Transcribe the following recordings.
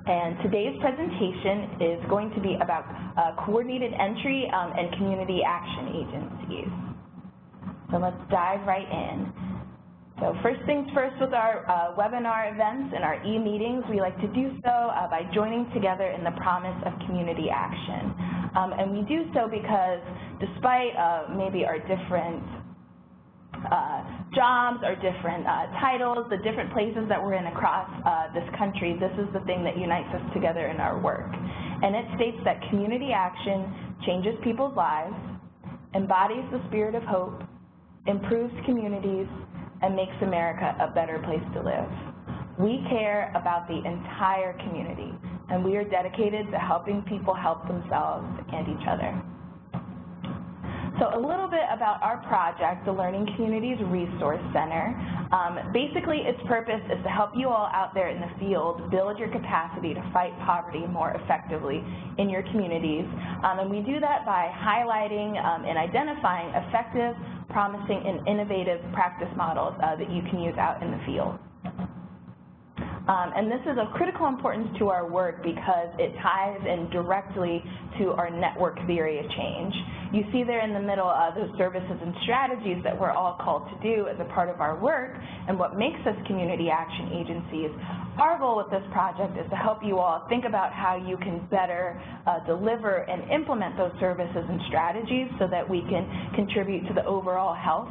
And today's presentation is going to be about coordinated entry and community action agencies. So let's dive right in. So first things first, with our webinar events and our e-meetings, we like to do so by joining together in the promise of community action. And we do so because despite maybe our different jobs or different titles, the different places that we're in across this country, this is the thing that unites us together in our work. And it states that community action changes people's lives, embodies the spirit of hope, improves communities, and makes America a better place to live. We care about the entire community, and we are dedicated to helping people help themselves and each other. So a little bit about our project, the Learning Communities Resource Center. Basically, its purpose is to help you all out there in the field build your capacity to fight poverty more effectively in your communities. And we do that by highlighting and identifying effective, promising, and innovative practice models that you can use out in the field. And this is of critical importance to our work because it ties in directly to our network theory of change. You see there in the middle those services and strategies that we're all called to do as a part of our work and what makes us community action agencies. Our goal with this project is to help you all think about how you can better deliver and implement those services and strategies so that we can contribute to the overall health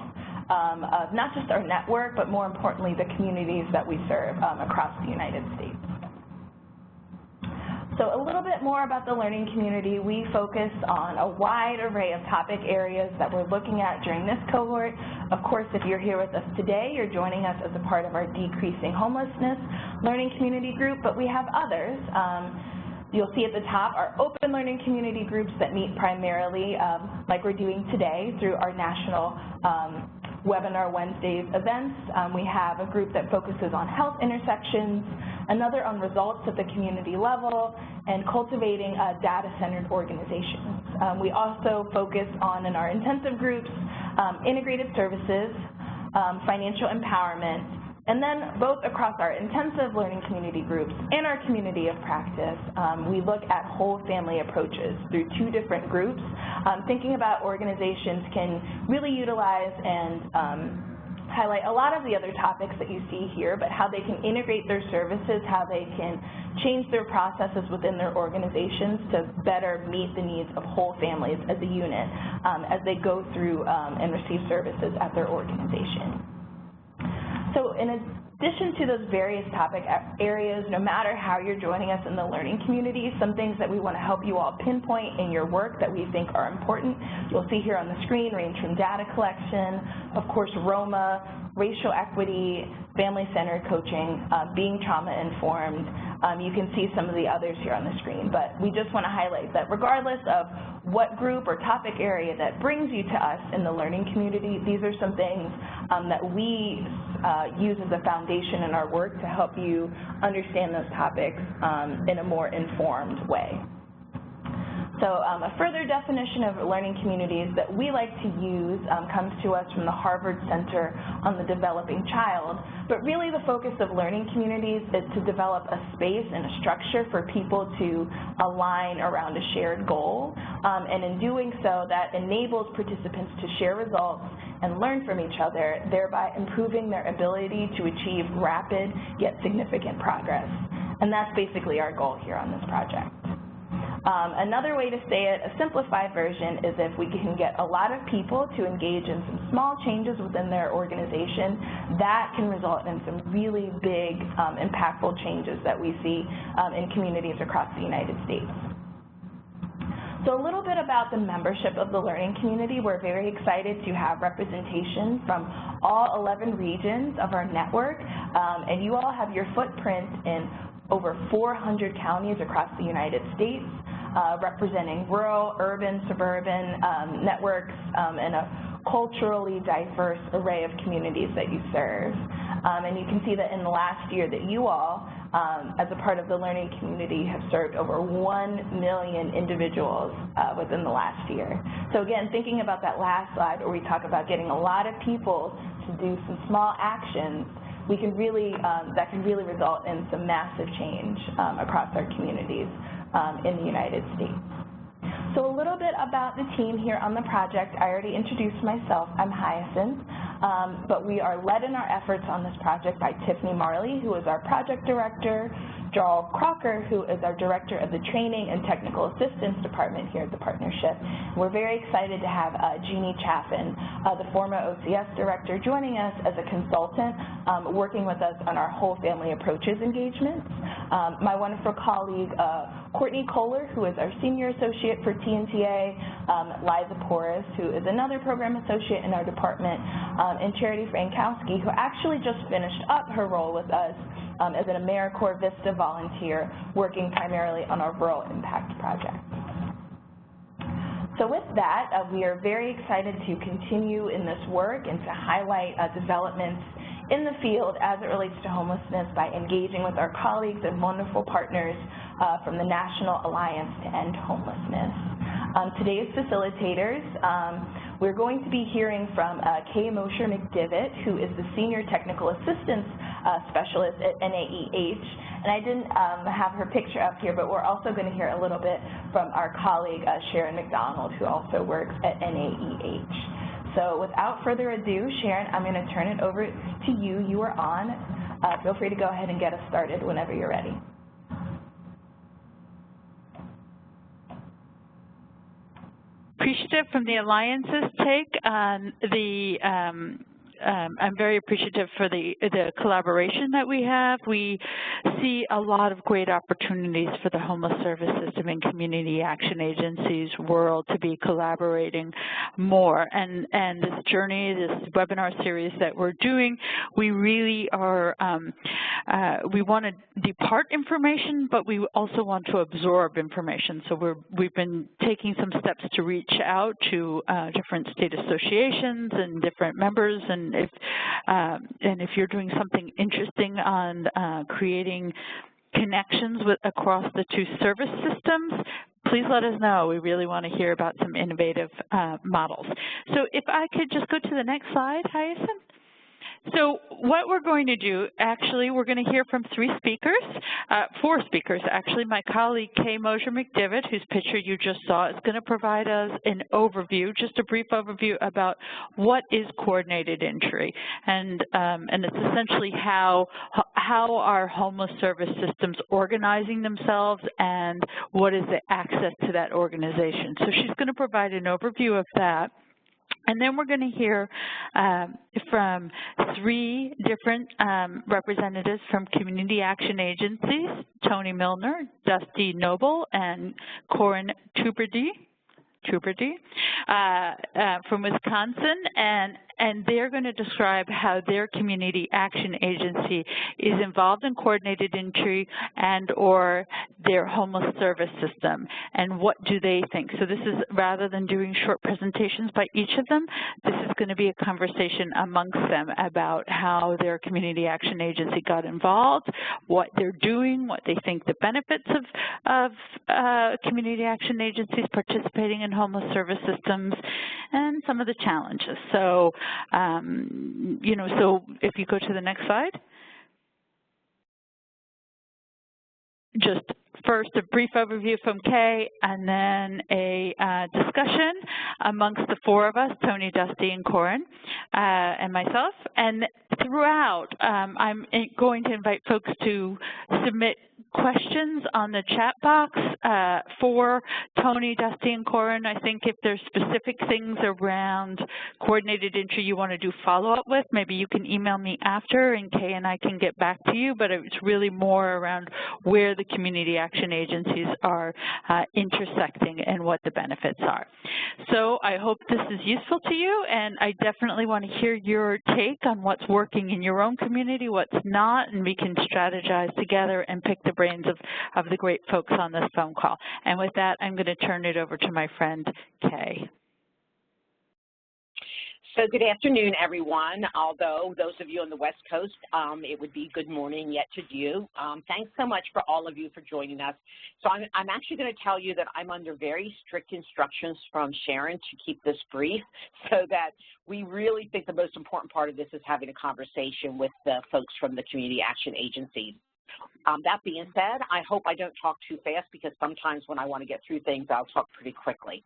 of not just our network, but more importantly, the communities that we serve across the United States. So a little bit more about the learning community. We focus on a wide array of topic areas that we're looking at during this cohort. Of course, if you're here with us today, you're joining us as a part of our Decreasing Homelessness Learning Community Group, but we have others. You'll see at the top our open learning community groups that meet primarily, like we're doing today, through our national Webinar Wednesdays events. We have a group that focuses on health intersections, another on results at the community level, and cultivating data-centered organizations. We also focus on, in our intensive groups, integrated services, financial empowerment, and then both across our intensive learning community groups and our community of practice, we look at whole family approaches through two different groups, thinking about organizations can really utilize and highlight a lot of the other topics that you see here, but how they can integrate their services, how they can change their processes within their organizations to better meet the needs of whole families as a unit as they go through and receive services at their organization. So in addition to those various topic areas, no matter how you're joining us in the learning community, some things that we want to help you all pinpoint in your work that we think are important, you'll see here on the screen, range from data collection, of course, Roma, racial equity, family-centered coaching, being trauma-informed. You can see some of the others here on the screen, but we just want to highlight that regardless of what group or topic area that brings you to us in the learning community, these are some things that we use as a foundation in our work to help you understand those topics in a more informed way. So a further definition of learning communities that we like to use comes to us from the Harvard Center on the Developing Child, but really the focus of learning communities is to develop a space and a structure for people to align around a shared goal, and in doing so, that enables participants to share results and learn from each other, thereby improving their ability to achieve rapid yet significant progress. And that's basically our goal here on this project. Another way to say it, a simplified version, is if we can get a lot of people to engage in some small changes within their organization, that can result in some really big, impactful changes that we see in communities across the United States. So a little bit about the membership of the learning community. We're very excited to have representation from all 11 regions of our network, and you all have your footprint in over 400 counties across the United States, representing rural, urban, suburban networks, and a culturally diverse array of communities that you serve. And you can see that in the last year that you all, as a part of the learning community, have served over 1 million individuals within the last year. So again, thinking about that last slide where we talk about getting a lot of people to do some small actions, we can really, that can really result in some massive change across our communities in the United States. So a little bit about the team here on the project. I already introduced myself. I'm Hyacinth, but we are led in our efforts on this project by Tiffany Marley, who is our project director, Jarl Crocker, who is our director of the Training and Technical Assistance Department here at the Partnership. We're very excited to have Jeannie Chaffin, the former OCS director, joining us as a consultant, working with us on our whole family approaches engagements. My wonderful colleague, Courtney Kohler, who is our senior associate for TNTA, Liza Porras, who is another program associate in our department, and Charity Frankowski, who actually just finished up her role with us as an AmeriCorps Vista volunteer, working primarily on our Rural Impact project. So with that, we are very excited to continue in this work and to highlight developments in the field as it relates to homelessness by engaging with our colleagues and wonderful partners from the National Alliance to End Homelessness. Today's facilitators, we're going to be hearing from Kay Mosher McDivitt, who is the Senior Technical Assistance Specialist at NAEH. And I didn't have her picture up here, but we're also going to hear a little bit from our colleague, Sharon McDonald, who also works at NAEH. So without further ado, Sharon, I'm going to turn it over to you. You are on. Feel free to go ahead and get us started whenever you're ready. Appreciative from the Alliance's take on the I'm very appreciative for the collaboration that we have. We see a lot of great opportunities for the homeless service system and community action agencies world to be collaborating more. And this journey, this webinar series that we're doing, we really are, we want to depart information, but we also want to absorb information. So we've been taking some steps to reach out to different state associations and different members, and if you're doing something interesting on creating connections across the two service systems, please let us know. We really want to hear about some innovative models. So if I could just go to the next slide, Hyacinth. So what we're going to do, actually, we're going to hear from four speakers, actually. My colleague, Kay Mosher McDivitt, whose picture you just saw, is going to provide us an overview, just a brief overview about what is coordinated entry. And it's essentially how are homeless service systems organizing themselves and what is the access to that organization. So she's going to provide an overview of that. And then we're going to hear from three different representatives from community action agencies, Tony Milner, Dusty Noble, and Corin Tuberty from Wisconsin, and they're going to describe how their community action agency is involved in coordinated entry and or their homeless service system, and what do they think. So this is, rather than doing short presentations by each of them, this is going to be a conversation amongst them about how their community action agency got involved, what they're doing, what they think the benefits of community action agencies participating in homeless service systems, and some of the challenges. So, so if you go to the next slide. Just first a brief overview from Kay, and then a discussion amongst the four of us, Tony, Dusty, and Corin, and myself. And throughout, I'm going to invite folks to submit questions on the chat box for Tony, Dusty, and Corin. I think if there's specific things around coordinated entry you want to do follow-up with, maybe you can email me after, and Kay and I can get back to you, but it's really more around where the community action agencies are intersecting and what the benefits are. So I hope this is useful to you, and I definitely want to hear your take on what's working in your own community, what's not, and we can strategize together and pick the brains of the great folks on this phone call. And with that, I'm going to turn it over to my friend, Kay. So good afternoon, everyone. Although those of you on the West Coast, it would be good morning yet to you. Thanks so much for all of you for joining us. So I'm actually going to tell you that I'm under very strict instructions from Sharon to keep this brief, so that we really think the most important part of this is having a conversation with the folks from the community action agencies. That being said, I hope I don't talk too fast, because sometimes when I want to get through things, I'll talk pretty quickly.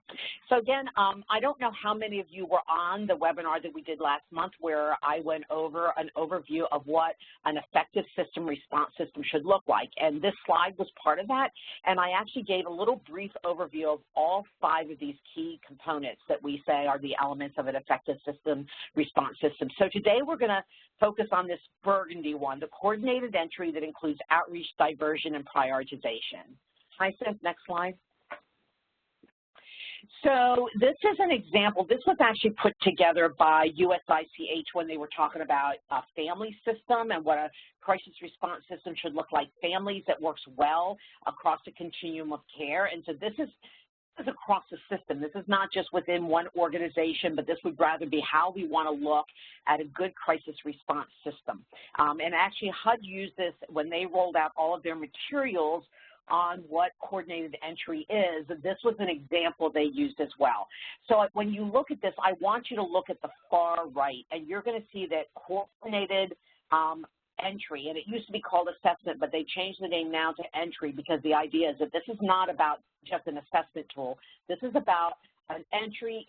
So again, I don't know how many of you were on the webinar that we did last month, where I went over an overview of what an effective system response system should look like. And this slide was part of that. And I actually gave a little brief overview of all 5 of these key components that we say are the elements of an effective system response system. So today we're going to focus on this burgundy one, the coordinated entry that includes outreach, diversion, and prioritization. Hi, Sis, next slide. So this is an example. This was actually put together by USICH when they were talking about a family system and what a crisis response system should look like. Families that works well across the continuum of care. And so this is across the system. This is not just within one organization, but this would rather be how we want to look at a good crisis response system. And actually HUD used this when they rolled out all of their materials on what coordinated entry is. This was an example they used as well. So when you look at this, I want you to look at the far right, and you're going to see that coordinated entry, and it used to be called assessment, but they changed the name now to entry, because the idea is that this is not about just an assessment tool. This is about an entry,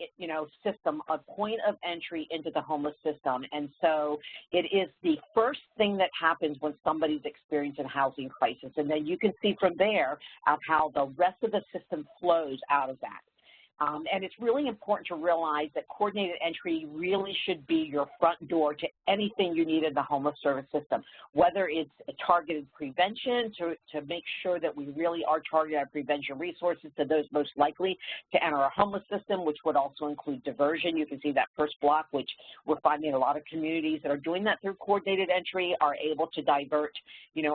system, a point of entry into the homeless system. And so it is the first thing that happens when somebody's experiencing a housing crisis. And then you can see from there how the rest of the system flows out of that. And it's really important to realize that coordinated entry really should be your front door to anything you need in the homeless service system, whether it's a targeted prevention to make sure that we really are targeting our prevention resources to those most likely to enter our homeless system, which would also include diversion. You can see that first block, which we're finding a lot of communities that are doing that through coordinated entry are able to divert,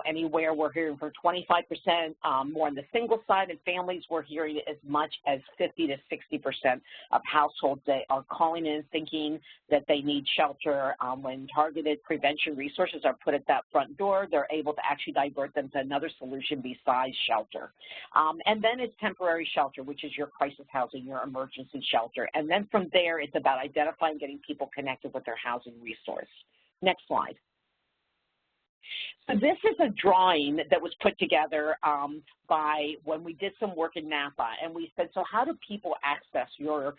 anywhere. We're hearing from 25% more on the single side, and families we're hearing as much as 50 to 60% of households that are calling in thinking that they need shelter. When targeted prevention resources are put at that front door, they're able to actually divert them to another solution besides shelter. And then it's temporary shelter, which is your crisis housing, your emergency shelter. And then from there, it's about identifying, getting people connected with their housing resource. Next slide. So this is a drawing that was put together by when we did some work in Napa, and we said, so how do people access your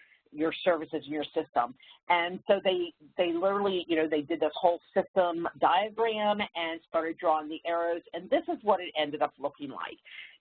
services, your system? And so they literally, they did this whole system diagram and started drawing the arrows, and this is what it ended up looking like.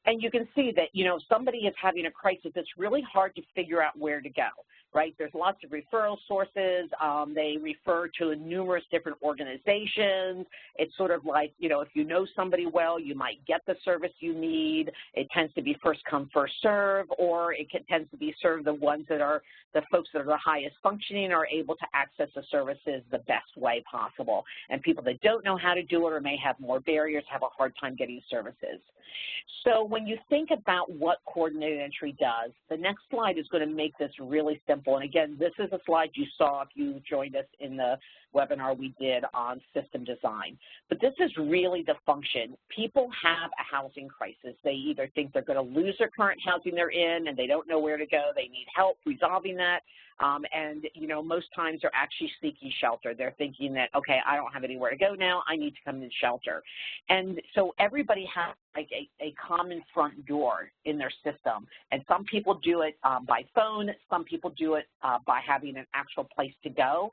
And you can see that, if somebody is having a crisis, it's really hard to figure out where to go, right? There's lots of referral sources. They refer to numerous different organizations. It's sort of like, if you know somebody well, you might get the service you need. It tends to be first come, first serve, or it tends to be serve the ones that are the folks that are the highest functioning are able to access the services the best way possible. And people that don't know how to do it or may have more barriers have a hard time getting services. So when you think about what coordinated entry does, the next slide is going to make this really simple. And again, this is a slide you saw if you joined us in the webinar we did on system design. But this is really the function. People have a housing crisis. They either think they're going to lose their current housing they're in and they don't know where to go. They need help resolving that. And, most times they're actually seeking shelter. They're thinking that, okay, I don't have anywhere to go now. I need to come to shelter. And so everybody has like a common front door in their system. And some people do it by phone. Some people do it by having an actual place to go.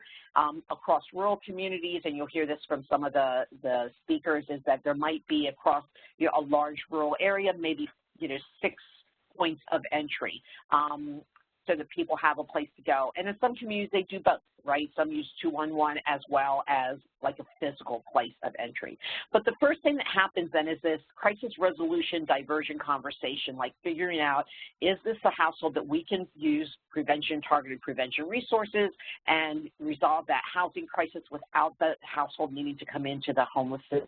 Across rural communities, and you'll hear this from some of the speakers, is that there might be across a large rural area, maybe 6 points of entry. So that people have a place to go. And in some communities, they do both, right? Some use 211 as well as like a physical place of entry. But the first thing that happens then is this crisis resolution diversion conversation, like figuring out, is this a household that we can use targeted prevention resources and resolve that housing crisis without the household needing to come into the homeless system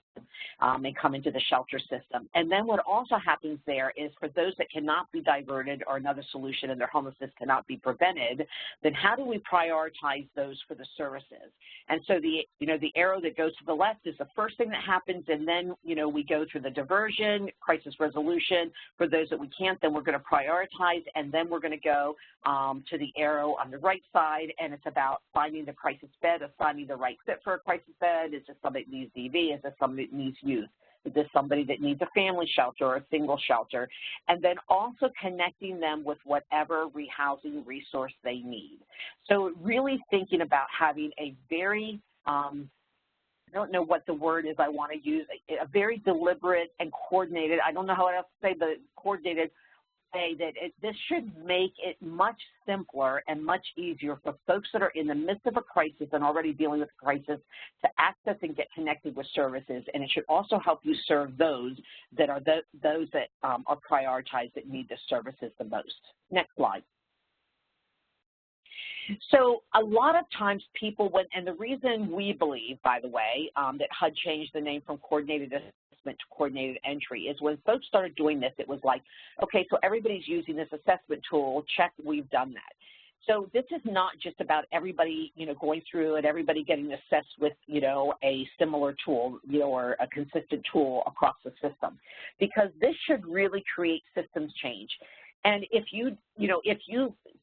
and come into the shelter system. And then what also happens there is for those that cannot be diverted or another solution and their homelessness cannot be prevented, then how do we prioritize those for the services? And so the arrow that goes to the left is the first thing that happens, and then, we go through the diversion, crisis resolution. For those that we can't, then we're going to prioritize, and then we're going to go to the arrow on the right side, and it's about finding the crisis bed, assigning the right fit for a crisis bed. Is this somebody that needs DV? Is this somebody that needs youth? Is this somebody that needs a family shelter or a single shelter? And then also connecting them with whatever rehousing resource they need. So really thinking about having a very, I don't know what the word is I want to use, a very deliberate and coordinated, I don't know how else to say, but coordinated way that this should make it much simpler and much easier for folks that are in the midst of a crisis and already dealing with a crisis to access and get connected with services. And it should also help you serve those that are are prioritized that need the services the most. Next slide. So a lot of times people, and the reason we believe, by the way, that HUD changed the name from coordinated assessment to coordinated entry is when folks started doing this, it was like, okay, so everybody's using this assessment tool, check, we've done that. So this is not just about everybody, going through and everybody getting assessed with, a similar tool, or a consistent tool across the system, because this should really create systems change. And if you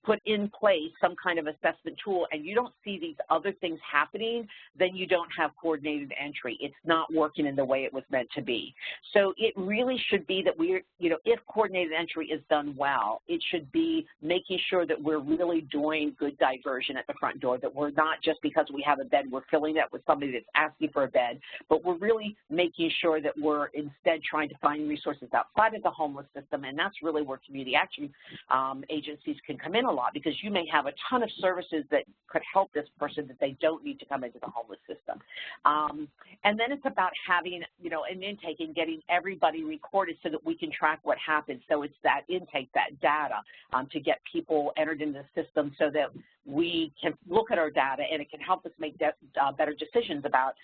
put in place some kind of assessment tool and you don't see these other things happening, then you don't have coordinated entry. It's not working in the way it was meant to be. So it really should be that we're, if coordinated entry is done well, it should be making sure that we're really doing good diversion at the front door, that we're not just because we have a bed, we're filling it with somebody that's asking for a bed, but we're really making sure that we're instead trying to find resources outside of the homeless system, and that's really where community action agencies can come in a lot, because you may have a ton of services that could help this person that they don't need to come into the homeless system. And then it's about having, an intake and getting everybody recorded so that we can track what happens. So it's that intake, that data, to get people entered into the system so that we can look at our data and it can help us make better decisions about,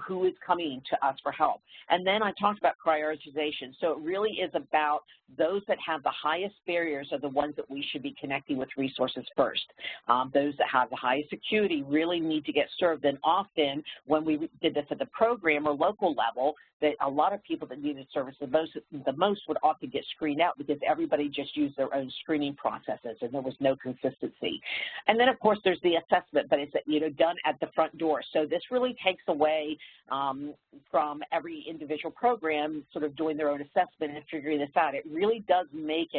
who is coming to us for help. And then I talked about prioritization. So it really is about those that have the highest barriers are the ones that we should be connecting with resources first. Those that have the highest acuity really need to get served. And often when we did this at the program or local level, that a lot of people that needed service the most would often get screened out because everybody just used their own screening processes and there was no consistency. And then, of course, there's the assessment, but it's done at the front door. So this really takes away from every individual program sort of doing their own assessment and figuring this out. It really does make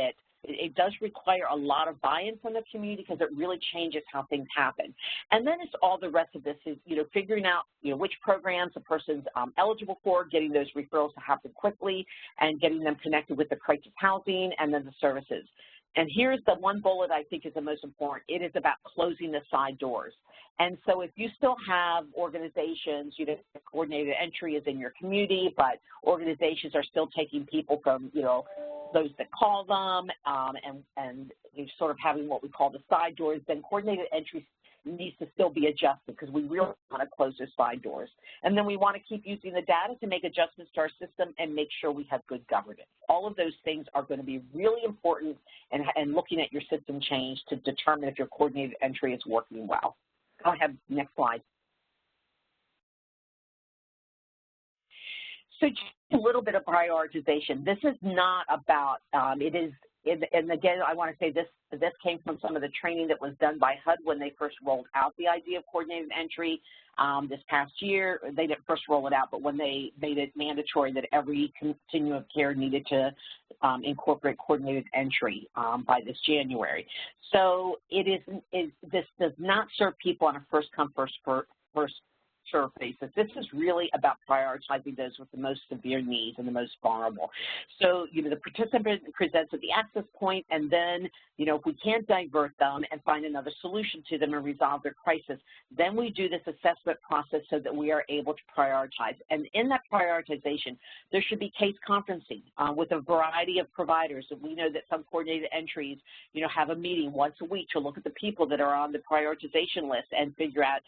it does require a lot of buy-in from the community because it really changes how things happen. And then it's all the rest of this is, figuring out, which programs a person's eligible for, getting those referrals to happen quickly, and getting them connected with the crisis housing and then the services. And here's the one bullet I think is the most important. It is about closing the side doors. And so if you still have organizations, coordinated entry is in your community, but organizations are still taking people from, those that call them and you're sort of having what we call the side doors, then coordinated entry needs to still be adjusted because we really want to close those side doors. And then we want to keep using the data to make adjustments to our system and make sure we have good governance. All of those things are going to be really important and looking at your system change to determine if your coordinated entry is working well. Go ahead, next slide. So just a little bit of prioritization. This is not about, and again, I want to say this came from some of the training that was done by HUD when they first rolled out the idea of coordinated entry this past year. They didn't first roll it out, but when they made it mandatory that every continuum of care needed to incorporate coordinated entry by this January. So this does not serve people on a first-come, first serve basis. This is really about prioritizing those with the most severe needs and the most vulnerable. So, the participant presents at the access point, and then, if we can't divert them and find another solution to them and resolve their crisis, then we do this assessment process so that we are able to prioritize. And in that prioritization, there should be case conferencing with a variety of providers. And we know that some coordinated entries, have a meeting once a week to look at the people that are on the prioritization list and figure out,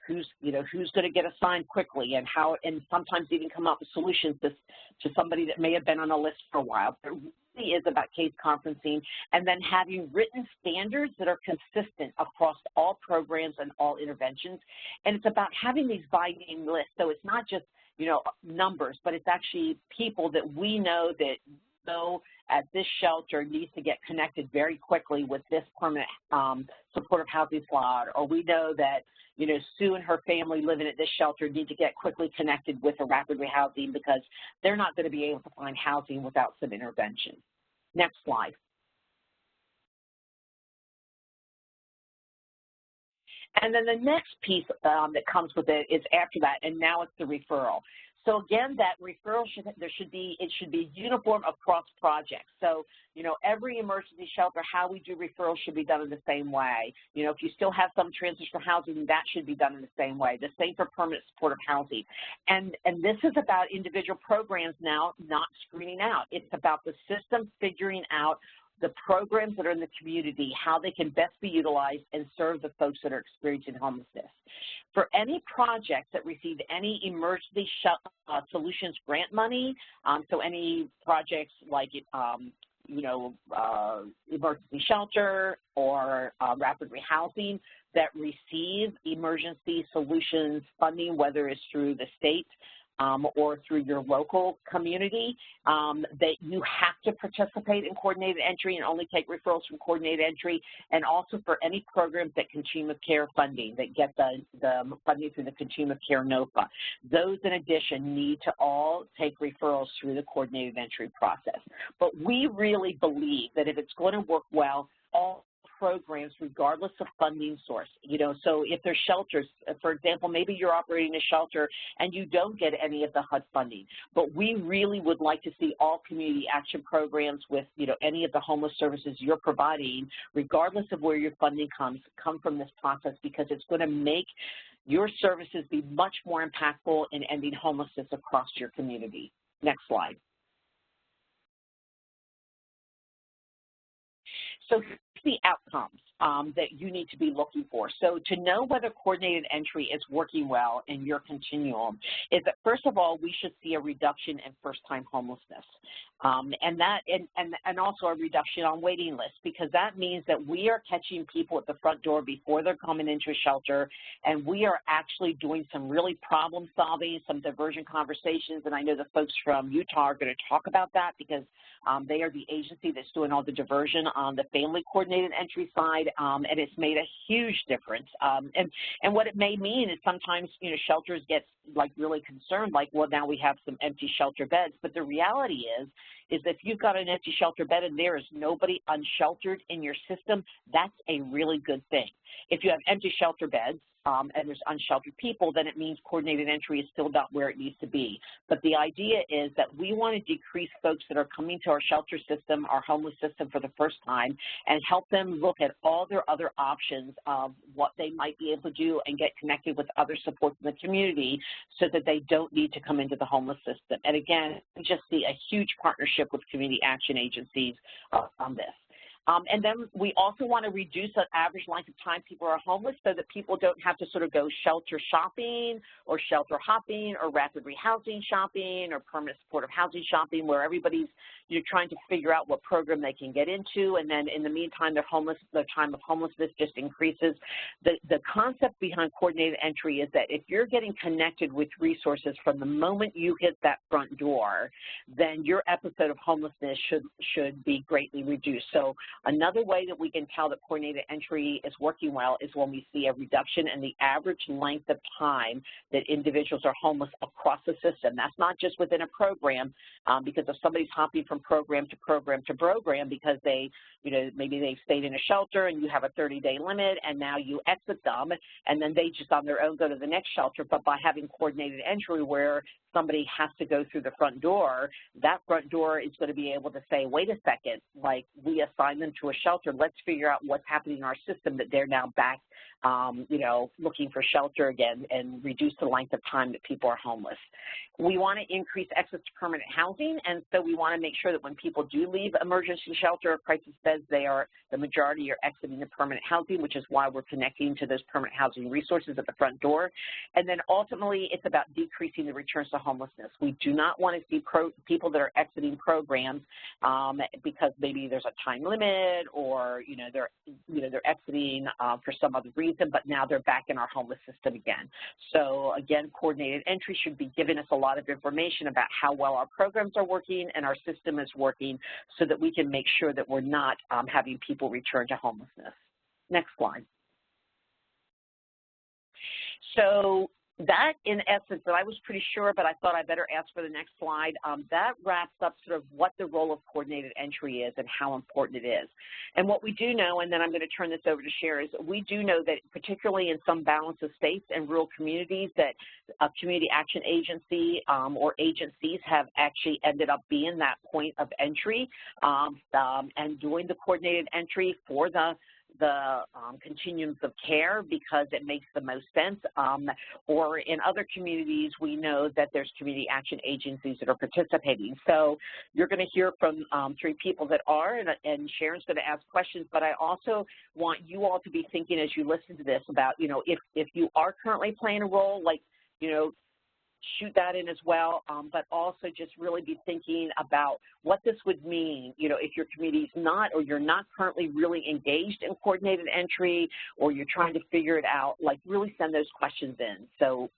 who's going to get assigned quickly and how, and sometimes even come up with solutions to somebody that may have been on a list for a while. But really really is about case conferencing and then having written standards that are consistent across all programs and all interventions. And it's about having these by name lists. So it's not just, you know, numbers, but it's actually people that we know that at this shelter needs to get connected very quickly with this permanent supportive housing slot, or we know that, you know, Sue and her family living at this shelter need to get quickly connected with a rapid rehousing because they're not going to be able to find housing without some intervention. Next slide. And then the next piece that comes with it is after that, and now it's the referral. So again, that referral should be uniform across projects. So, you know, every emergency shelter, how we do referrals should be done in the same way. You know, if you still have some transitional housing, that should be done in the same way. The same for permanent supportive housing. And this is about individual programs now, not screening out. It's about the system figuring out the programs that are in the community, how they can best be utilized and serve the folks that are experiencing homelessness. For any projects that receive any emergency solutions grant money, so any projects like, you know, emergency shelter or rapid rehousing that receive emergency solutions funding, whether it's through the state or through your local community, that you have to participate in coordinated entry and only take referrals from coordinated entry, and also for any programs that Continuum of Care funding, that get the funding through the Continuum of Care NOFA. Those, in addition, need to all take referrals through the coordinated entry process. But we really believe that if it's going to work well, all programs, regardless of funding source, you know, so if there's shelters, for example, maybe you're operating a shelter and you don't get any of the HUD funding, but we really would like to see all community action programs with, you know, any of the homeless services you're providing, regardless of where your funding come from this process, because it's going to make your services be much more impactful in ending homelessness across your community. Next slide. So the outcomes that you need to be looking for. So to know whether coordinated entry is working well in your continuum is that, first of all, we should see a reduction in first-time homelessness. And also a reduction on waiting lists, because that means that we are catching people at the front door before they're coming into a shelter, and we are actually doing some really problem solving, some diversion conversations, and I know the folks from Utah are going to talk about that because they are the agency that's doing all the diversion on the family coordinated entry side, and it's made a huge difference. And what it may mean is sometimes, you know, shelters get like really concerned, like, well, now we have some empty shelter beds, but the reality is if you've got an empty shelter bed and there is nobody unsheltered in your system, that's a really good thing. If you have empty shelter beds and there's unsheltered people, then it means coordinated entry is still not where it needs to be. But the idea is that we want to decrease folks that are coming to our shelter system, our homeless system for the first time, and help them look at all their other options of what they might be able to do and get connected with other supports in the community so that they don't need to come into the homeless system. And again, we just see a huge partnership with community action agencies on this. And then we also want to reduce the average length of time people are homeless so that people don't have to sort of go shelter shopping or shelter hopping or rapid rehousing shopping or permanent supportive housing shopping, where everybody's, you know, trying to figure out what program they can get into, and then in the meantime the time of homelessness just increases. The concept behind coordinated entry is that if you're getting connected with resources from the moment you hit that front door, then your episode of homelessness should be greatly reduced. So another way that we can tell that coordinated entry is working well is when we see a reduction in the average length of time that individuals are homeless across the system. That's not just within a program, because if somebody's hopping from program to program to program because they, you know, maybe they've stayed in a shelter and you have a 30-day limit and now you exit them and then they just on their own go to the next shelter, but by having coordinated entry where somebody has to go through the front door, that front door is going to be able to say, wait a second, like we assigned them to a shelter, let's figure out what's happening in our system that they're now back, you know, looking for shelter again, and reduce the length of time that people are homeless. We want to increase access to permanent housing, and so we want to make sure that when people do leave emergency shelter or crisis beds, the majority are exiting the permanent housing, which is why we're connecting to those permanent housing resources at the front door. And then ultimately, it's about decreasing the returns to homelessness. We do not want to see people that are exiting programs because maybe there's a time limit, or they're exiting for some other reason, but now they're back in our homeless system again. So again, coordinated entry should be giving us a lot of information about how well our programs are working and our system is working, so that we can make sure that we're not having people return to homelessness. Next slide. So that, in essence, and I was pretty sure, but I thought I better ask for the next slide, that wraps up sort of what the role of coordinated entry is and how important it is. And what we do know, and then I'm going to turn this over to Cher, is we do know that particularly in some balance of states and rural communities, that a community action agency or agencies have actually ended up being that point of entry and doing the coordinated entry for the continuums of care, because it makes the most sense. Or in other communities, we know that there's community action agencies that are participating. So you're going to hear from 3 people that are, and Sharon's going to ask questions, but I also want you all to be thinking as you listen to this about, if you are currently playing a role, like, shoot that in as well, but also just really be thinking about what this would mean, if your community's not, or you're not currently really engaged in coordinated entry, or you're trying to figure it out, like really send those questions in so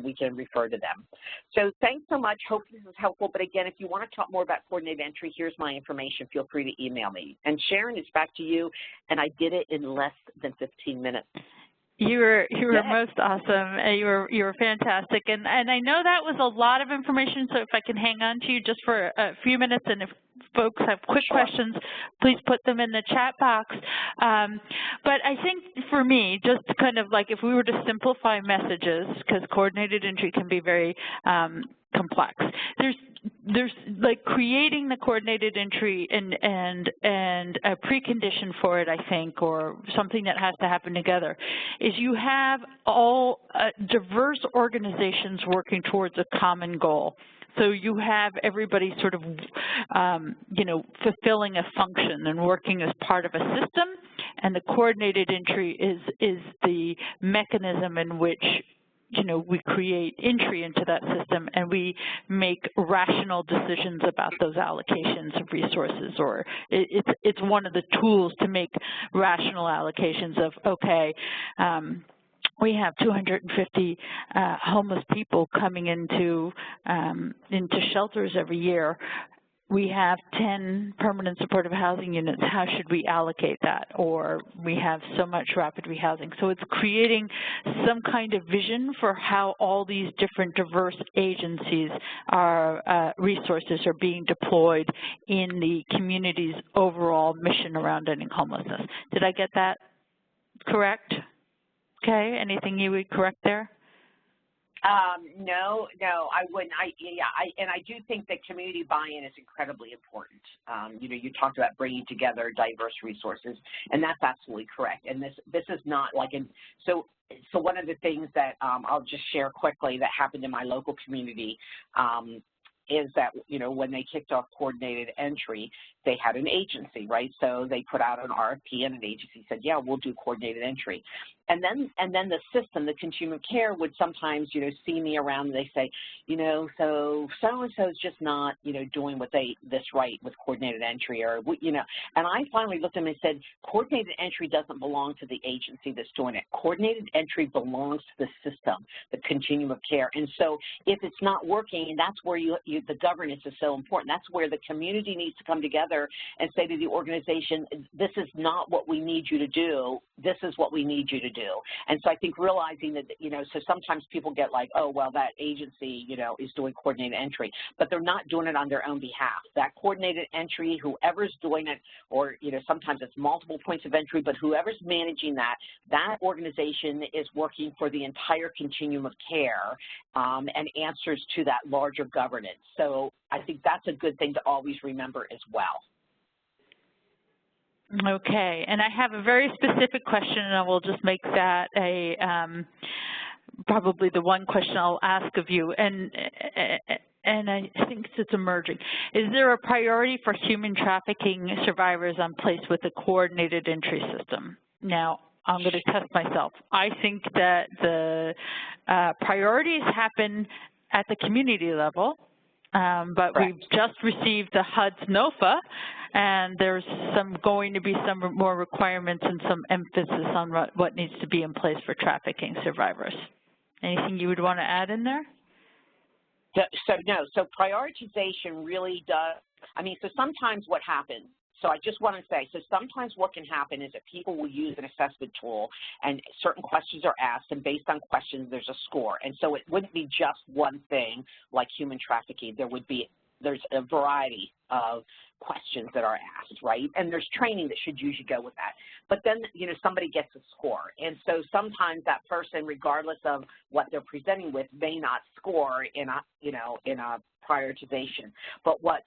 we can refer to them. So thanks so much. Hope this is helpful. But again, if you want to talk more about coordinated entry, here's my information. Feel free to email me. And Sharon, it's back to you. And I did it in less than 15 minutes. You were most awesome. You were fantastic, and I know that was a lot of information. So if I can hang on to you just for a few minutes, and if folks have quick questions, please put them in the chat box. But I think for me, just kind of like if we were to simplify messages, because coordinated entry can be very complex. There's like creating the coordinated entry and a precondition for it, I think, or something that has to happen together, is you have all diverse organizations working towards a common goal. So you have everybody sort of, fulfilling a function and working as part of a system, and the coordinated entry is the mechanism in which we create entry into that system, and we make rational decisions about those allocations of resources, or it's one of the tools to make rational allocations of, okay, we have 250 homeless people coming into shelters every year. We have 10 permanent supportive housing units. How should we allocate that? Or we have so much rapid rehousing. So it's creating some kind of vision for how all these different diverse agencies resources are being deployed in the community's overall mission around ending homelessness. Did I get that correct? Okay, anything you would correct there? No, I wouldn't. And I do think that community buy-in is incredibly important. You talked about bringing together diverse resources, and that's absolutely correct. And this is not like so one of the things that I'll just share quickly that happened in my local community is that, when they kicked off coordinated entry, they had an agency, right? So they put out an RFP, and an agency said, yeah, we'll do coordinated entry. And then the system, the continuum of care, would sometimes, see me around, and they say, so so-and-so is just not, doing this right with coordinated entry, or, And I finally looked at them and said, coordinated entry doesn't belong to the agency that's doing it. Coordinated entry belongs to the system, the continuum of care. And so if it's not working, that's where the governance is so important. That's where the community needs to come together and say to the organization, this is not what we need you to do. This is what we need you to do. And so I think realizing that, so sometimes people get like, oh, well, that agency, is doing coordinated entry, but they're not doing it on their own behalf. That coordinated entry, whoever's doing it, or, sometimes it's multiple points of entry, but whoever's managing that organization is working for the entire continuum of care and answers to that larger governance. So I think that's a good thing to always remember as well. Okay, and I have a very specific question, and I will just make that probably the one question I'll ask of you, and I think it's emerging. Is there a priority for human trafficking survivors on place with a coordinated entry system? Now, I'm going to test myself. I think that the priorities happen at the community level, but Correct. we've just received the HUD's NOFA, and there's going to be some more requirements and some emphasis on what needs to be in place for trafficking survivors. Anything you would want to add in there? So prioritization really does, so sometimes what happens, so I just want to say, so sometimes what can happen is that people will use an assessment tool and certain questions are asked, and based on questions there's a score. And so it wouldn't be just one thing like human trafficking. There's a variety of questions that are asked, right? And there's training that should usually go with that. But then, somebody gets a score. And so sometimes that person, regardless of what they're presenting with, may not score in a prioritization. But what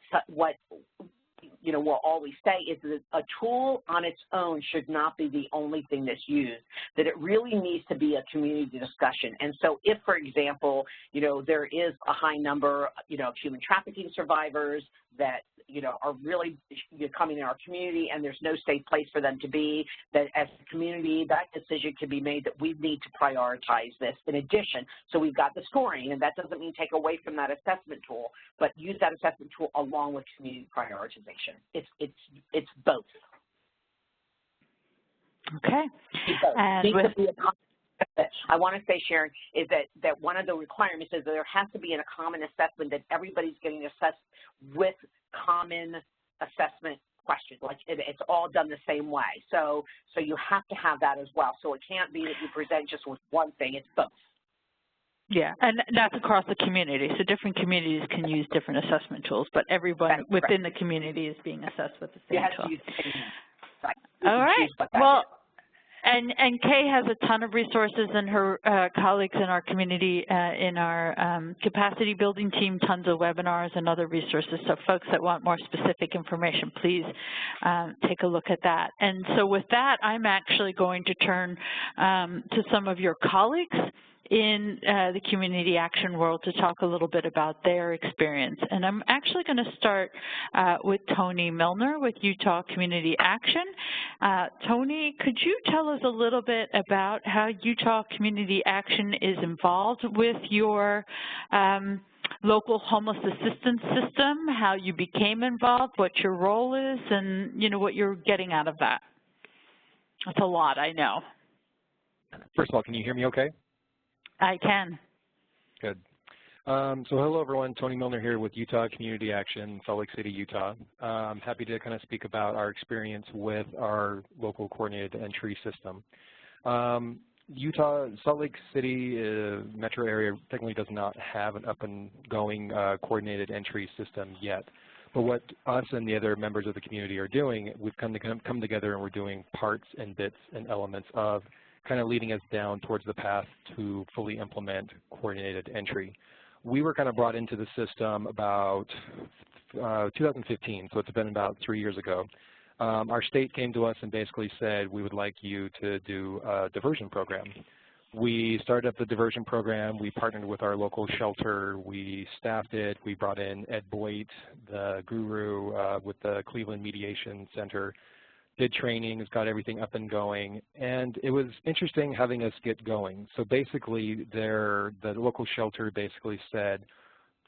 we'll always say is that a tool on its own should not be the only thing that's used, that it really needs to be a community discussion. And so if, for example, there is a high number, of human trafficking survivors that, are really coming in our community and there's no safe place for them to be, that as a community, that decision can be made that we need to prioritize this in addition. So we've got the scoring, and that doesn't mean take away from that assessment tool, but use that assessment tool along with community prioritization. It's both. Okay. I want to say, Sharon, is that one of the requirements is that there has to be a common assessment that everybody's getting assessed with common assessment questions. Like it's all done the same way. So you have to have that as well. So it can't be that you present just with one thing. It's both. Yeah, and that's across the community. So different communities can use different assessment tools, but everyone within the community is being assessed with the same tool. Right. All right. Well. And Kay has a ton of resources, and her colleagues in our community, in our capacity building team, tons of webinars and other resources. So folks that want more specific information, please take a look at that. And so with that, I'm actually going to turn to some of your colleagues in the community action world to talk a little bit about their experience. And I'm actually going to start with Tony Milner with Utah Community Action. Tony, could you tell us a little bit about how Utah Community Action is involved with your local homeless assistance system, how you became involved, what your role is, and what you're getting out of that? That's a lot, I know. First of all, can you hear me okay? I can. Good. So hello, everyone. Tony Milner here with Utah Community Action, Salt Lake City, Utah. I'm happy to kind of speak about our experience with our local coordinated entry system. Utah, Salt Lake City metro area technically does not have an up-and-going coordinated entry system yet. But what us and the other members of the community are doing, we've come together and we're doing parts and bits and elements of kind of leading us down towards the path to fully implement coordinated entry. We were kind of brought into the system about 2015, so it's been about 3 years ago. Our state came to us and basically said, we would like you to do a diversion program. We started up the diversion program. We partnered with our local shelter. We staffed it. We brought in Ed Boyd, the guru with the Cleveland Mediation Center, did trainings, got everything up and going, and it was interesting having us get going. So basically, the local shelter basically said,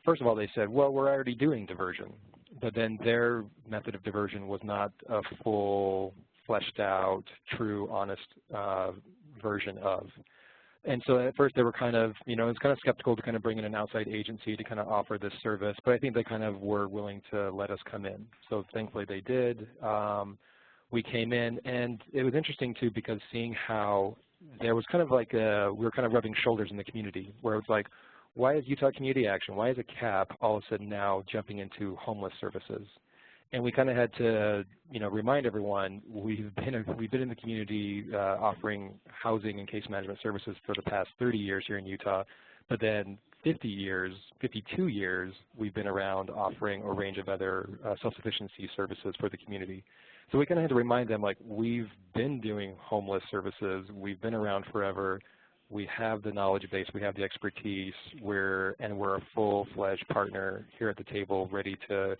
first of all, they said, well, we're already doing diversion, but then their method of diversion was not a full, fleshed out, true, honest version of. And so at first they were kind of, it was kind of skeptical to kind of bring in an outside agency to kind of offer this service, but I think they kind of were willing to let us come in. So thankfully they did. We came in, and it was interesting too because seeing how there was kind of like we were kind of rubbing shoulders in the community where it was like, why is Utah Community Action, why is a CAP all of a sudden now jumping into homeless services? And we kind of had to, remind everyone we've been in the community offering housing and case management services for the past 30 years here in Utah, but then 52 years we've been around offering a range of other self-sufficiency services for the community. So we kind of had to remind them, like, we've been doing homeless services, we've been around forever, we have the knowledge base, we have the expertise, we're a full-fledged partner here at the table, ready to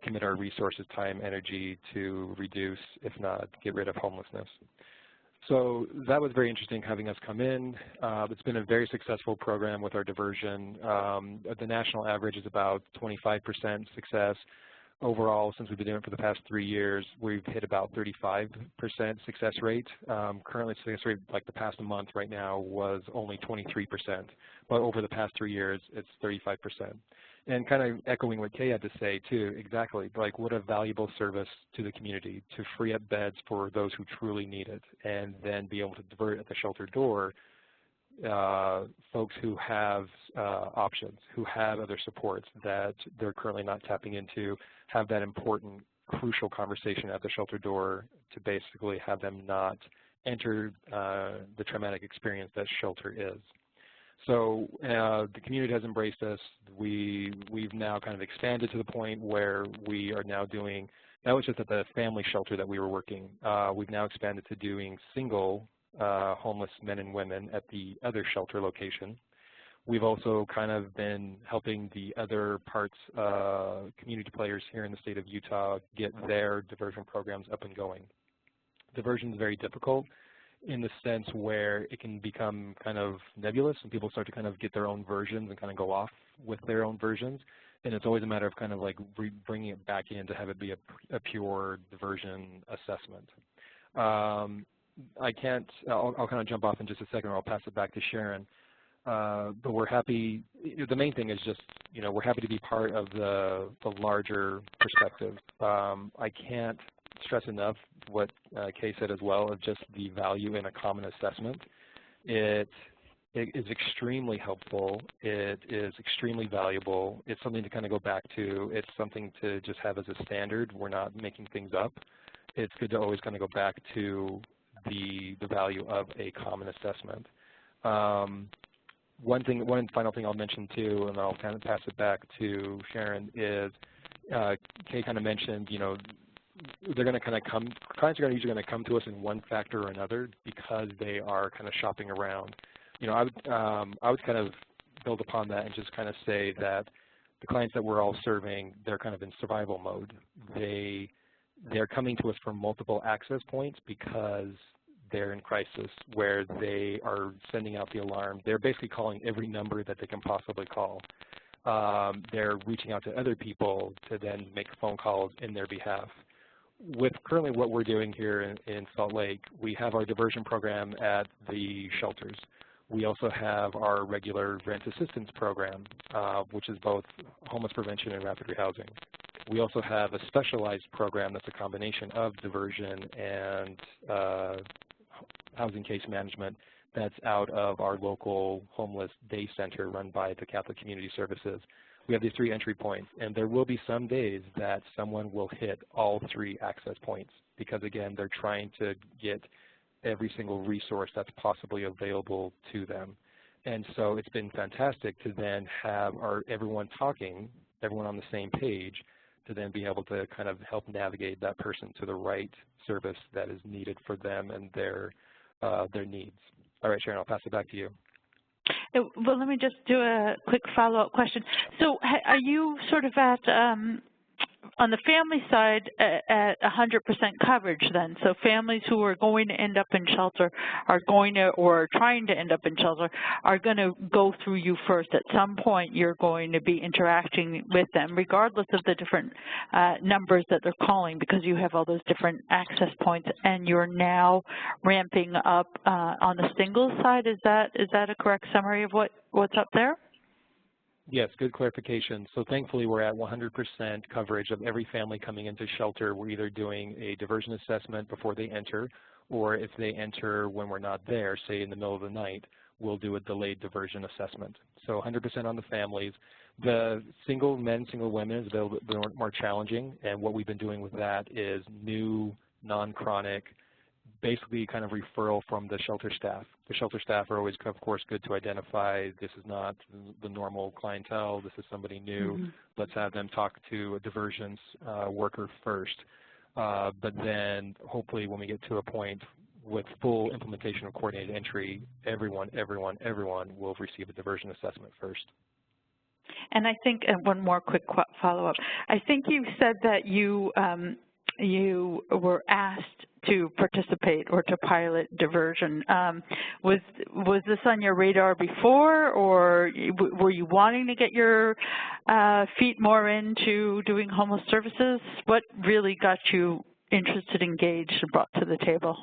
commit our resources, time, energy to reduce, if not get rid of homelessness. So that was very interesting having us come in. It's been a very successful program with our diversion. The national average is about 25% success. Overall, since we've been doing it for the past 3 years, we've hit about 35% success rate. Currently, success rate, like the past month right now, was only 23%. But over the past 3 years, it's 35%. And kind of echoing what Kay had to say, too, exactly, like what a valuable service to the community to free up beds for those who truly need it, and then be able to divert at the shelter door folks who have options, who have other supports that they're currently not tapping into, have that important, crucial conversation at the shelter door to basically have them not enter the traumatic experience that shelter is. So the community has embraced us. We've now kind of expanded to the point where we are now doing, that was just at the family shelter that we were working. We've now expanded to doing single homeless men and women at the other shelter location. We've also kind of been helping the other parts, community players here in the state of Utah get their diversion programs up and going. Diversion is very difficult in the sense where it can become kind of nebulous and people start to kind of get their own versions and kind of go off with their own versions. And it's always a matter of kind of like bringing it back in to have it be a pure diversion assessment. I'll kind of jump off in just a second, or I'll pass it back to Sharon. But we're happy, the main thing is just, we're happy to be part of the larger perspective. I can't stress enough what Kay said as well, of just the value in a common assessment. It is extremely helpful. It is extremely valuable. It's something to kind of go back to. It's something to just have as a standard. We're not making things up. It's good to always kind of go back to the value of a common assessment. One final thing I'll mention too, and I'll kind of pass it back to Sharon, is Kay kind of mentioned, they're going to kind of clients are usually going to come to us in one factor or another because they are kind of shopping around. I would kind of build upon that and just kind of say that the clients that we're all serving, they're kind of in survival mode. They're coming to us from multiple access points because they're in crisis, where they are sending out the alarm. They're basically calling every number that they can possibly call. They're reaching out to other people to then make phone calls in their behalf. With currently what we're doing here in Salt Lake, we have our diversion program at the shelters. We also have our regular rent assistance program, which is both homeless prevention and rapid rehousing. We also have a specialized program that's a combination of diversion and housing case management that's out of our local homeless day center run by the Catholic Community Services. We have these 3 entry points, and there will be some days that someone will hit all 3 access points because, again, they're trying to get every single resource that's possibly available to them. And so it's been fantastic to then have everyone talking, everyone on the same page, to then be able to kind of help navigate that person to the right service that is needed for them and their needs. All right, Sharon, I'll pass it back to you. Well, let me just do a quick follow-up question. So are you sort of at, on the family side, at 100% coverage then? So families who are going to end up in shelter are going to, or trying to end up in shelter, are going to go through you first. At some point, you're going to be interacting with them, regardless of the different numbers that they're calling, because you have all those different access points, and you're now ramping up on the single side. Is that a correct summary of what's up there? Yes, good clarification. So thankfully, we're at 100% coverage of every family coming into shelter. We're either doing a diversion assessment before they enter, or if they enter when we're not there, say in the middle of the night, we'll do a delayed diversion assessment. So 100% on the families. The single men, single women is a little bit more challenging, and what we've been doing with that is new, non-chronic, basically kind of referral from the shelter staff. The shelter staff are always, of course, good to identify this is not the normal clientele, this is somebody new. Mm-hmm. Let's have them talk to a diversions worker first. But then hopefully when we get to a point with full implementation of coordinated entry, everyone will receive a diversion assessment first. And I think, one more quick follow-up. I think you said that you you were asked to participate or to pilot diversion. Was this on your radar before, or were you wanting to get your feet more into doing homeless services? What really got you interested, engaged, and brought to the table?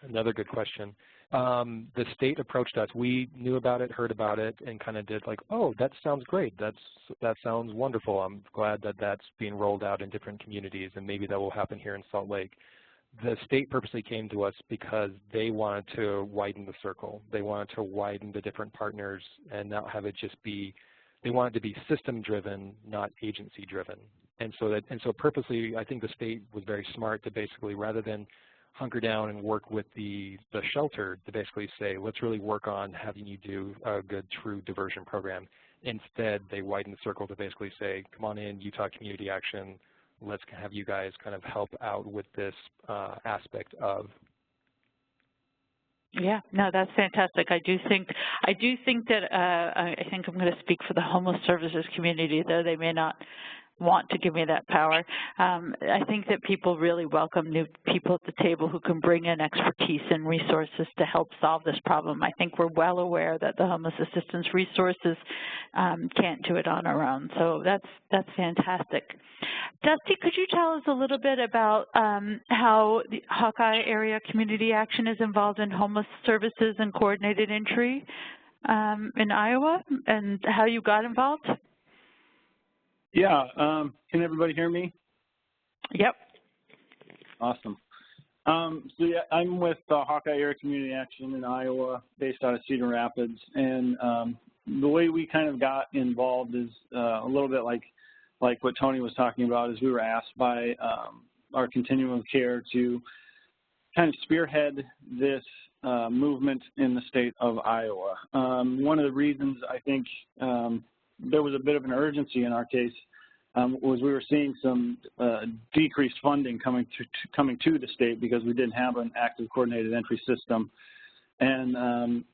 Another good question. The state approached us. We knew about it, heard about it, and kind of did like, oh, that sounds great. That sounds wonderful. I'm glad that that's being rolled out in different communities, and maybe that will happen here in Salt Lake. The state purposely came to us because they wanted to widen the circle. They wanted to widen the different partners and not have it just be, they wanted to be system-driven, not agency-driven. And so purposely, I think the state was very smart to basically, rather than hunker down and work with the shelter, to basically say, let's really work on having you do a good, true diversion program. Instead, they widened the circle to basically say, come on in, Utah Community Action, let's have you guys kind of help out with this aspect of. Yeah, no, that's fantastic. I do think that I think I'm going to speak for the homeless services community, though they may not want to give me that power. I think that people really welcome new people at the table who can bring in expertise and resources to help solve this problem. I think we're well aware that the homeless assistance resources can't do it on our own. So that's fantastic. Dusty, could you tell us a little bit about how the Hawkeye Area Community Action is involved in homeless services and coordinated entry in Iowa, and how you got involved? Yeah, can everybody hear me? Yep. Awesome. So yeah, I'm with Hawkeye Area Community Action in Iowa, based out of Cedar Rapids, and the way we kind of got involved is a little bit like what Tony was talking about, is we were asked by our continuum of care to kind of spearhead this movement in the state of Iowa. One of the reasons I think there was a bit of an urgency in our case was we were seeing some decreased funding coming to the state because we didn't have an active coordinated entry system. And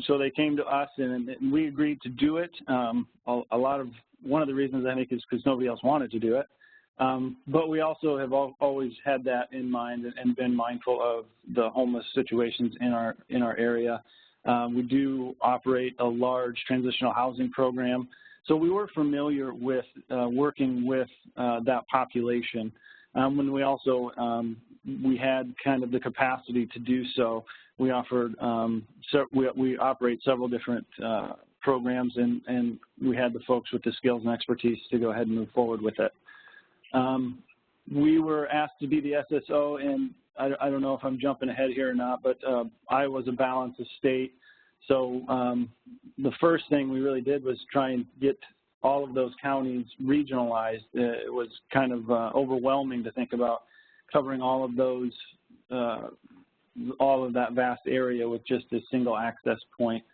so they came to us and we agreed to do it. One of the reasons I think is because nobody else wanted to do it. But we also have always had that in mind and been mindful of the homeless situations in our area. We do operate a large transitional housing program, so we were familiar with working with that population. When we also we had kind of the capacity to do so, we offered we operate several different programs, and we had the folks with the skills and expertise to go ahead and move forward with it. We were asked to be the SSO, and I don't know if I'm jumping ahead here or not, but Iowa's a balanced state. So the first thing we really did was try and get all of those counties regionalized. It was kind of overwhelming to think about covering all of those, all of that vast area with just a single access point.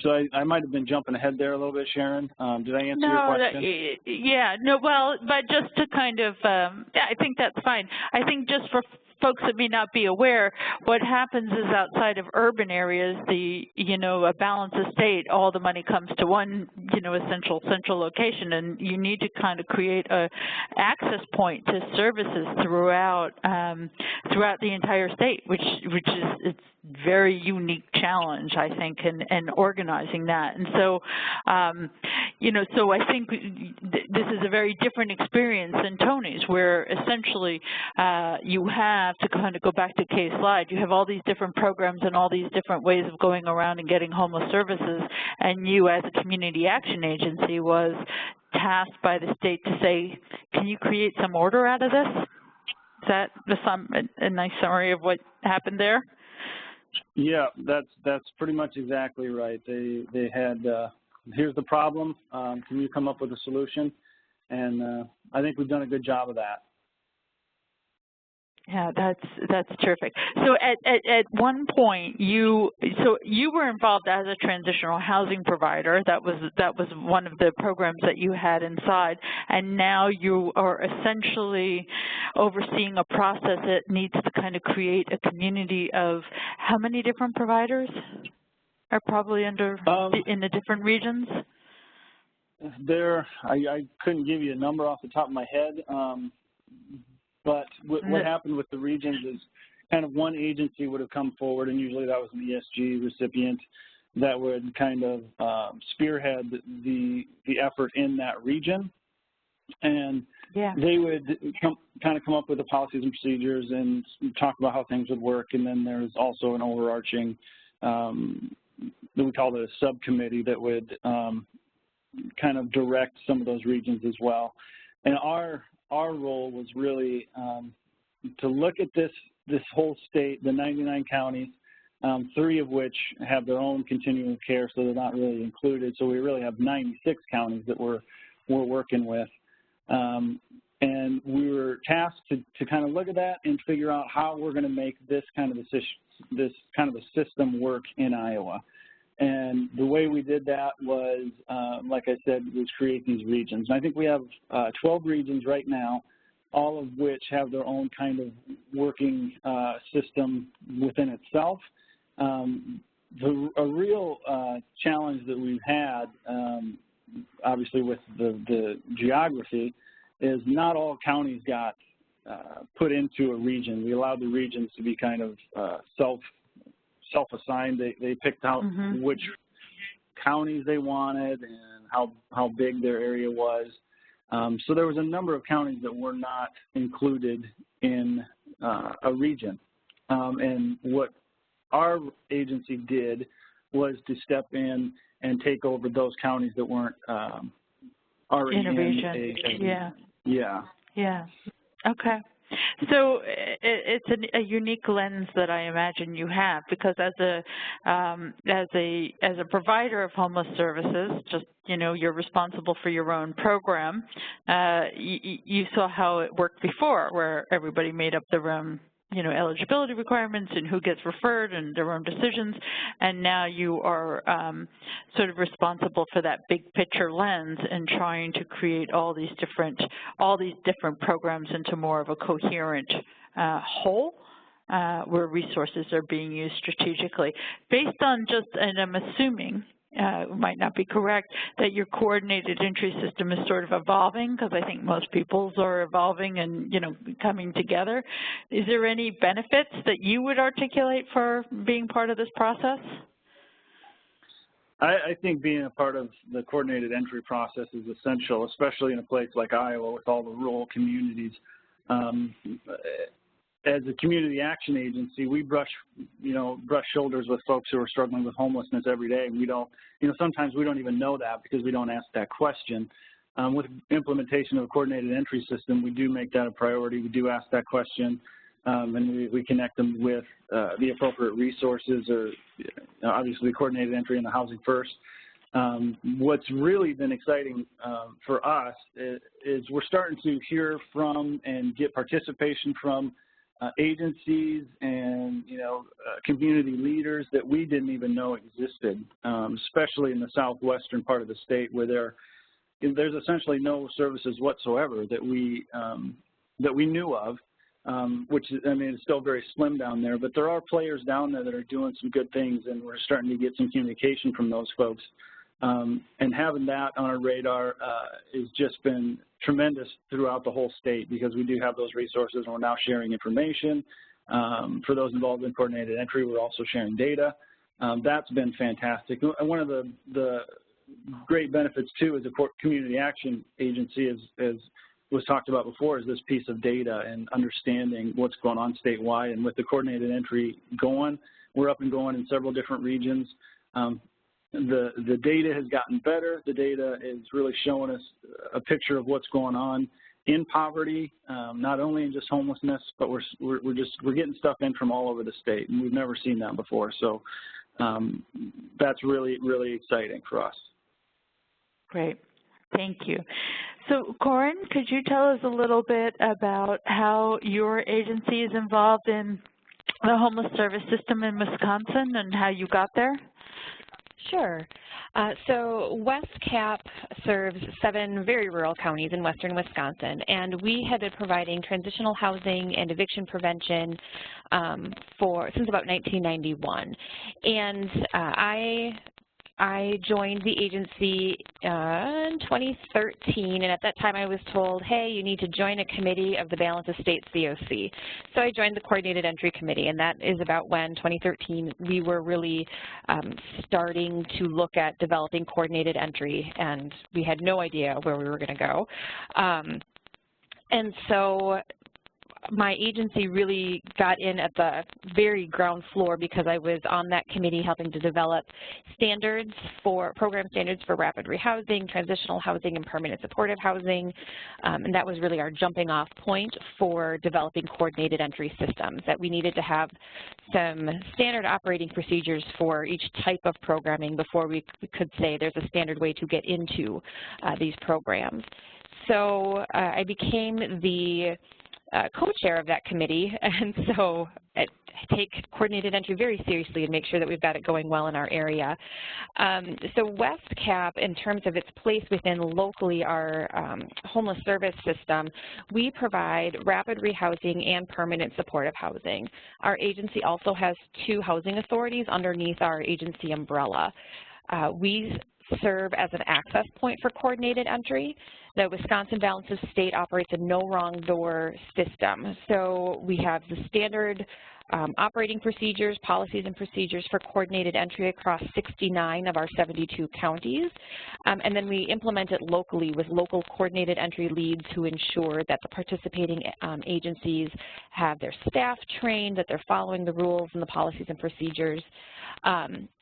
So I might have been jumping ahead there a little bit, Sharon. Did I answer your question? Yeah, no, well, but just to kind of, yeah, I think that's fine. I think just for folks that may not be aware, what happens is outside of urban areas, a balanced estate, all the money comes to one, essential central location, and you need to kind of create a access point to services throughout the entire state, which is it's very unique challenge, I think, in organizing that. And so, so I think this is a very different experience than Tony's, where essentially you have to kind of go back to Kay's slide. You have all these different programs and all these different ways of going around and getting homeless services, and you as a community action agency was tasked by the state to say, can you create some order out of this? Is that a nice summary of what happened there? Yeah, that's pretty much exactly right. They had, here's the problem, can you come up with a solution? And I think we've done a good job of that. Yeah, that's terrific. So at one point you were involved as a transitional housing provider. That was one of the programs that you had inside, and now you are essentially overseeing a process that needs to kind of create a community of how many different providers are probably under in the different regions? I couldn't give you a number off the top of my head, but what happened with the regions is kind of one agency would have come forward, and usually that was an ESG recipient that would kind of spearhead the effort in that region. And they would kind of come up with the policies and procedures and talk about how things would work. And then there's also an overarching, we call it a subcommittee that would kind of direct some of those regions as well. And our role was really to look at this whole state, the 99 counties, 3 of which have their own continuum of care, so they're not really included. So we really have 96 counties that we're working with. And we were tasked to kind of look at that and figure out how we're going to make this kind of a system work in Iowa. And the way we did that was, like I said, was create these regions. And I think we have 12 regions right now, all of which have their own kind of working system within itself. A real challenge that we've had, obviously with the geography, is not all counties got put into a region. We allowed the regions to be kind of self-assigned. They picked out which counties they wanted and how big their area was. So there was a number of counties that were not included in a region. And what our agency did was to step in and take over those counties that weren't already in a region. Yeah. Okay. So it's a unique lens that I imagine you have, because as a provider of homeless services, just you're responsible for your own program. You saw how it worked before, where everybody made up their own eligibility requirements and who gets referred and their own decisions, and now you are sort of responsible for that big picture lens and trying to create all these different programs into more of a coherent whole where resources are being used strategically. Based on and I'm assuming, might not be correct, that your coordinated entry system is sort of evolving, because I think most people's are evolving and coming together. Is there any benefits that you would articulate for being part of this process? I think being a part of the coordinated entry process is essential, especially in a place like Iowa with all the rural communities. As a community action agency, we brush shoulders with folks who are struggling with homelessness every day. We don't, sometimes we don't even know that because we don't ask that question. With implementation of a coordinated entry system, we do make that a priority. We do ask that question, and we connect them with the appropriate resources, or obviously coordinated entry and the Housing First. What's really been exciting for us is we're starting to hear from and get participation from agencies and community leaders that we didn't even know existed, especially in the southwestern part of the state, where there's essentially no services whatsoever that we knew of, which is still very slim down there. But there are players down there that are doing some good things, and we're starting to get some communication from those folks. And having that on our radar has just been tremendous throughout the whole state, because we do have those resources, and we're now sharing information. For those involved in coordinated entry, we're also sharing data. That's been fantastic. And one of the great benefits, too, as a community action agency, as was talked about before, is this piece of data and understanding what's going on statewide. And with the coordinated entry going, we're up and going in several different regions. The data has gotten better. The data is really showing us a picture of what's going on in poverty, not only in just homelessness, but we're getting stuff in from all over the state, and we've never seen that before. So that's really, really exciting for us. Great. Thank you. So, Corin, could you tell us a little bit about how your agency is involved in the homeless service system in Wisconsin and how you got there? Sure. So West Cap serves 7 very rural counties in western Wisconsin, and we have been providing transitional housing and eviction prevention since about 1991. And I I joined the agency in 2013, and at that time I was told, hey, you need to join a committee of the Balance of States COC. So I joined the Coordinated Entry Committee, and that is about when, 2013, we were really starting to look at developing coordinated entry, and we had no idea where we were going to go. And so my agency really got in at the very ground floor because I was on that committee helping to develop standards for, program standards for rapid rehousing, transitional housing, and permanent supportive housing. And that was really our jumping off point for developing coordinated entry systems, that we needed to have some standard operating procedures for each type of programming before we could say there's a standard way to get into these programs. So I became the co-chair of that committee, and so I take coordinated entry very seriously and make sure that we've got it going well in our area. So WestCap, in terms of its place within locally our homeless service system, we provide rapid rehousing and permanent supportive housing. Our agency also has 2 housing authorities underneath our agency umbrella. We serve as an access point for coordinated entry. The Wisconsin Balance of State operates a no wrong door system. So we have the standard operating procedures, policies and procedures for coordinated entry across 69 of our 72 counties. And then we implement it locally with local coordinated entry leads who ensure that the participating agencies have their staff trained, that they're following the rules and the policies and procedures.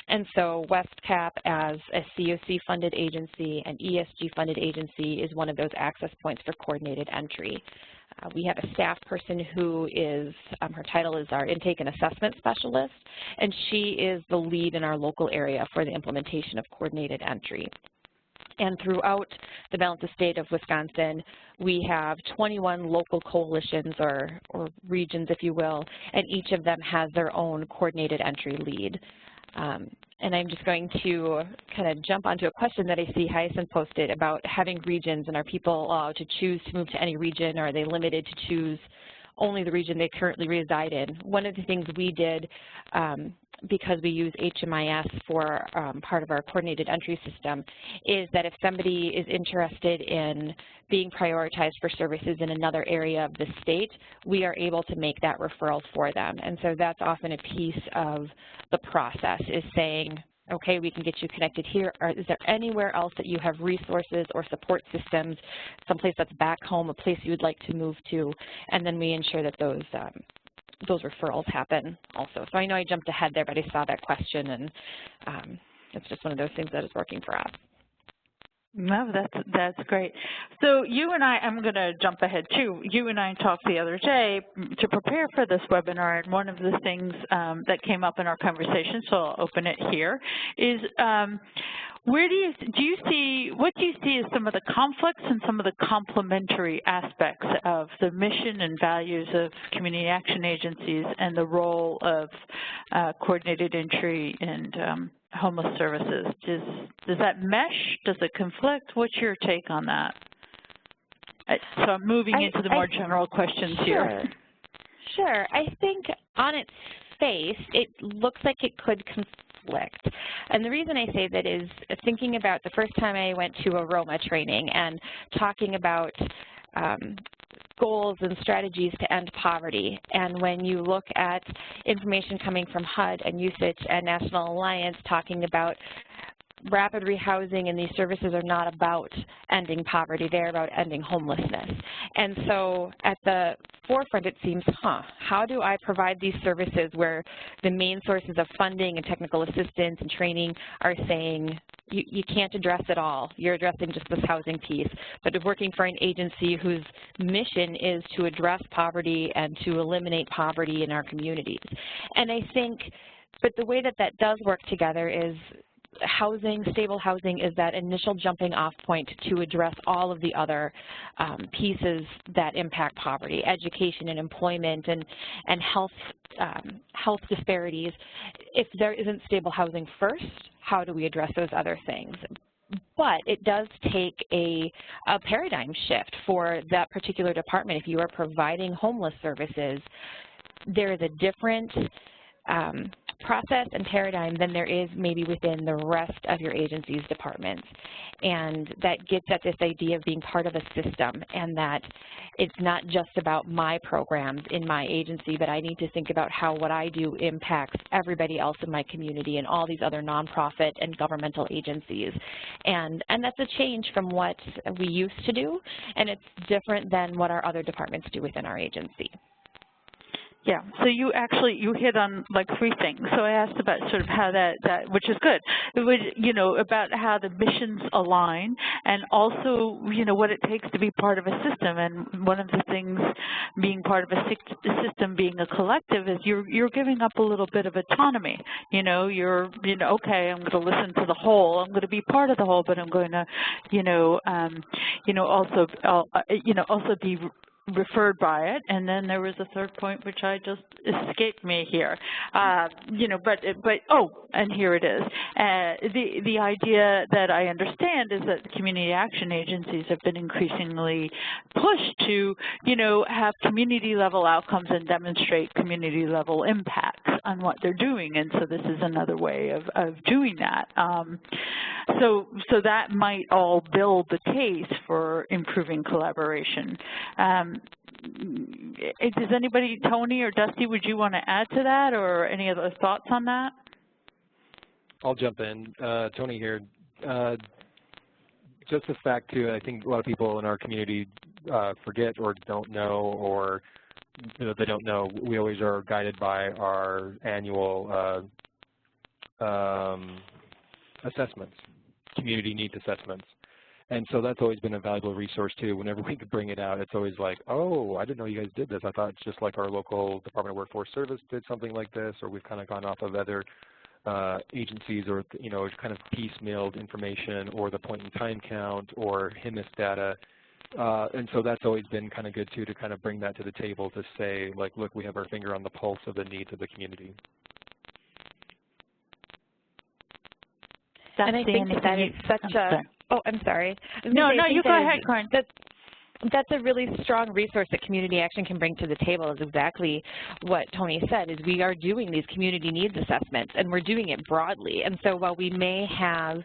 And so WestCap, as a COC-funded agency and ESG-funded agency, is one of those access points for coordinated entry. We have a staff person who is, her title is our Intake and Assessment Specialist, and she is the lead in our local area for the implementation of coordinated entry. And throughout the Balance of State of Wisconsin, we have 21 local coalitions or regions, if you will, and each of them has their own coordinated entry lead. And I'm just going to kind of jump onto a question that I see Hyacinth posted about having regions, and are people allowed to choose to move to any region, or are they limited to choose only the region they currently reside in? One of the things we did, because we use HMIS for part of our coordinated entry system, is that if somebody is interested in being prioritized for services in another area of the state, we are able to make that referral for them. And so that's often a piece of the process, is saying, okay, we can get you connected here, or is there anywhere else that you have resources or support systems, someplace that's back home, a place you would like to move to, and then we ensure that those referrals happen also. So I know I jumped ahead there, but I saw that question, and it's just one of those things that is working for us. No, that's great. So you and I'm going to jump ahead too. You and I talked the other day to prepare for this webinar, and one of the things that came up in our conversation, so I'll open it here, is what do you see as some of the conflicts and some of the complementary aspects of the mission and values of community action agencies and the role of coordinated entry and homeless services? Does that mesh? Does it conflict? What's your take on that? So I'm moving into the more general questions here. Sure. I think on its face, it looks like it could conflict. And the reason I say that is thinking about the first time I went to a Roma training and talking about goals and strategies to end poverty. And when you look at information coming from HUD and USICH and National Alliance talking about rapid rehousing, and these services are not about ending poverty, they're about ending homelessness. And so at the forefront it seems, how do I provide these services where the main sources of funding and technical assistance and training are saying, you can't address it all, you're addressing just this housing piece, but working for an agency whose mission is to address poverty and to eliminate poverty in our communities. And I think, but the way that that does work together is housing, stable housing, is that initial jumping off point to address all of the other pieces that impact poverty, education and employment and health disparities. If there isn't stable housing first, how do we address those other things? But it does take a paradigm shift for that particular department. If you are providing homeless services, there is a different process and paradigm than there is maybe within the rest of your agency's departments. And that gets at this idea of being part of a system, and that it's not just about my programs in my agency, but I need to think about how what I do impacts everybody else in my community and all these other nonprofit and governmental agencies. And that's a change from what we used to do, and it's different than what our other departments do within our agency. Yeah, so you hit on like 3 things. So I asked about sort of how that which is good. It was, about how the missions align, and also, what it takes to be part of a system. And one of the things being part of a system, being a collective, is you're giving up a little bit of autonomy. You're, okay, I'm going to listen to the whole. I'm going to be part of the whole, but I'm going to, also be referred by it. And then there was a third point which I just escaped me here. And here it is. The idea that I understand is that community action agencies have been increasingly pushed to, have community level outcomes and demonstrate community level impacts on what they're doing. And so this is another way of doing that. So that might all build the case for improving collaboration. Does anybody, Tony or Dusty, would you want to add to that, or any other thoughts on that? I'll jump in. Tony here. Just the fact, too, I think a lot of people in our community forget or don't know, or they don't know. We always are guided by our annual assessments, community needs assessments. And so that's always been a valuable resource, too. Whenever we could bring it out, it's always like, oh, I didn't know you guys did this. I thought it's just like our local Department of Workforce Service did something like this, or we've kind of gone off of other agencies, or, kind of piecemealed information, or the point-in-time count, or HIMIS data. And so that's always been kind of good, too, to kind of bring that to the table to say, like, look, we have our finger on the pulse of the needs of the community. And I think that is such a, oh, I'm sorry. No, you go ahead, Corinne. That's a really strong resource that community action can bring to the table, is exactly what Tony said, is we are doing these community needs assessments, and we're doing it broadly. And so while we may have,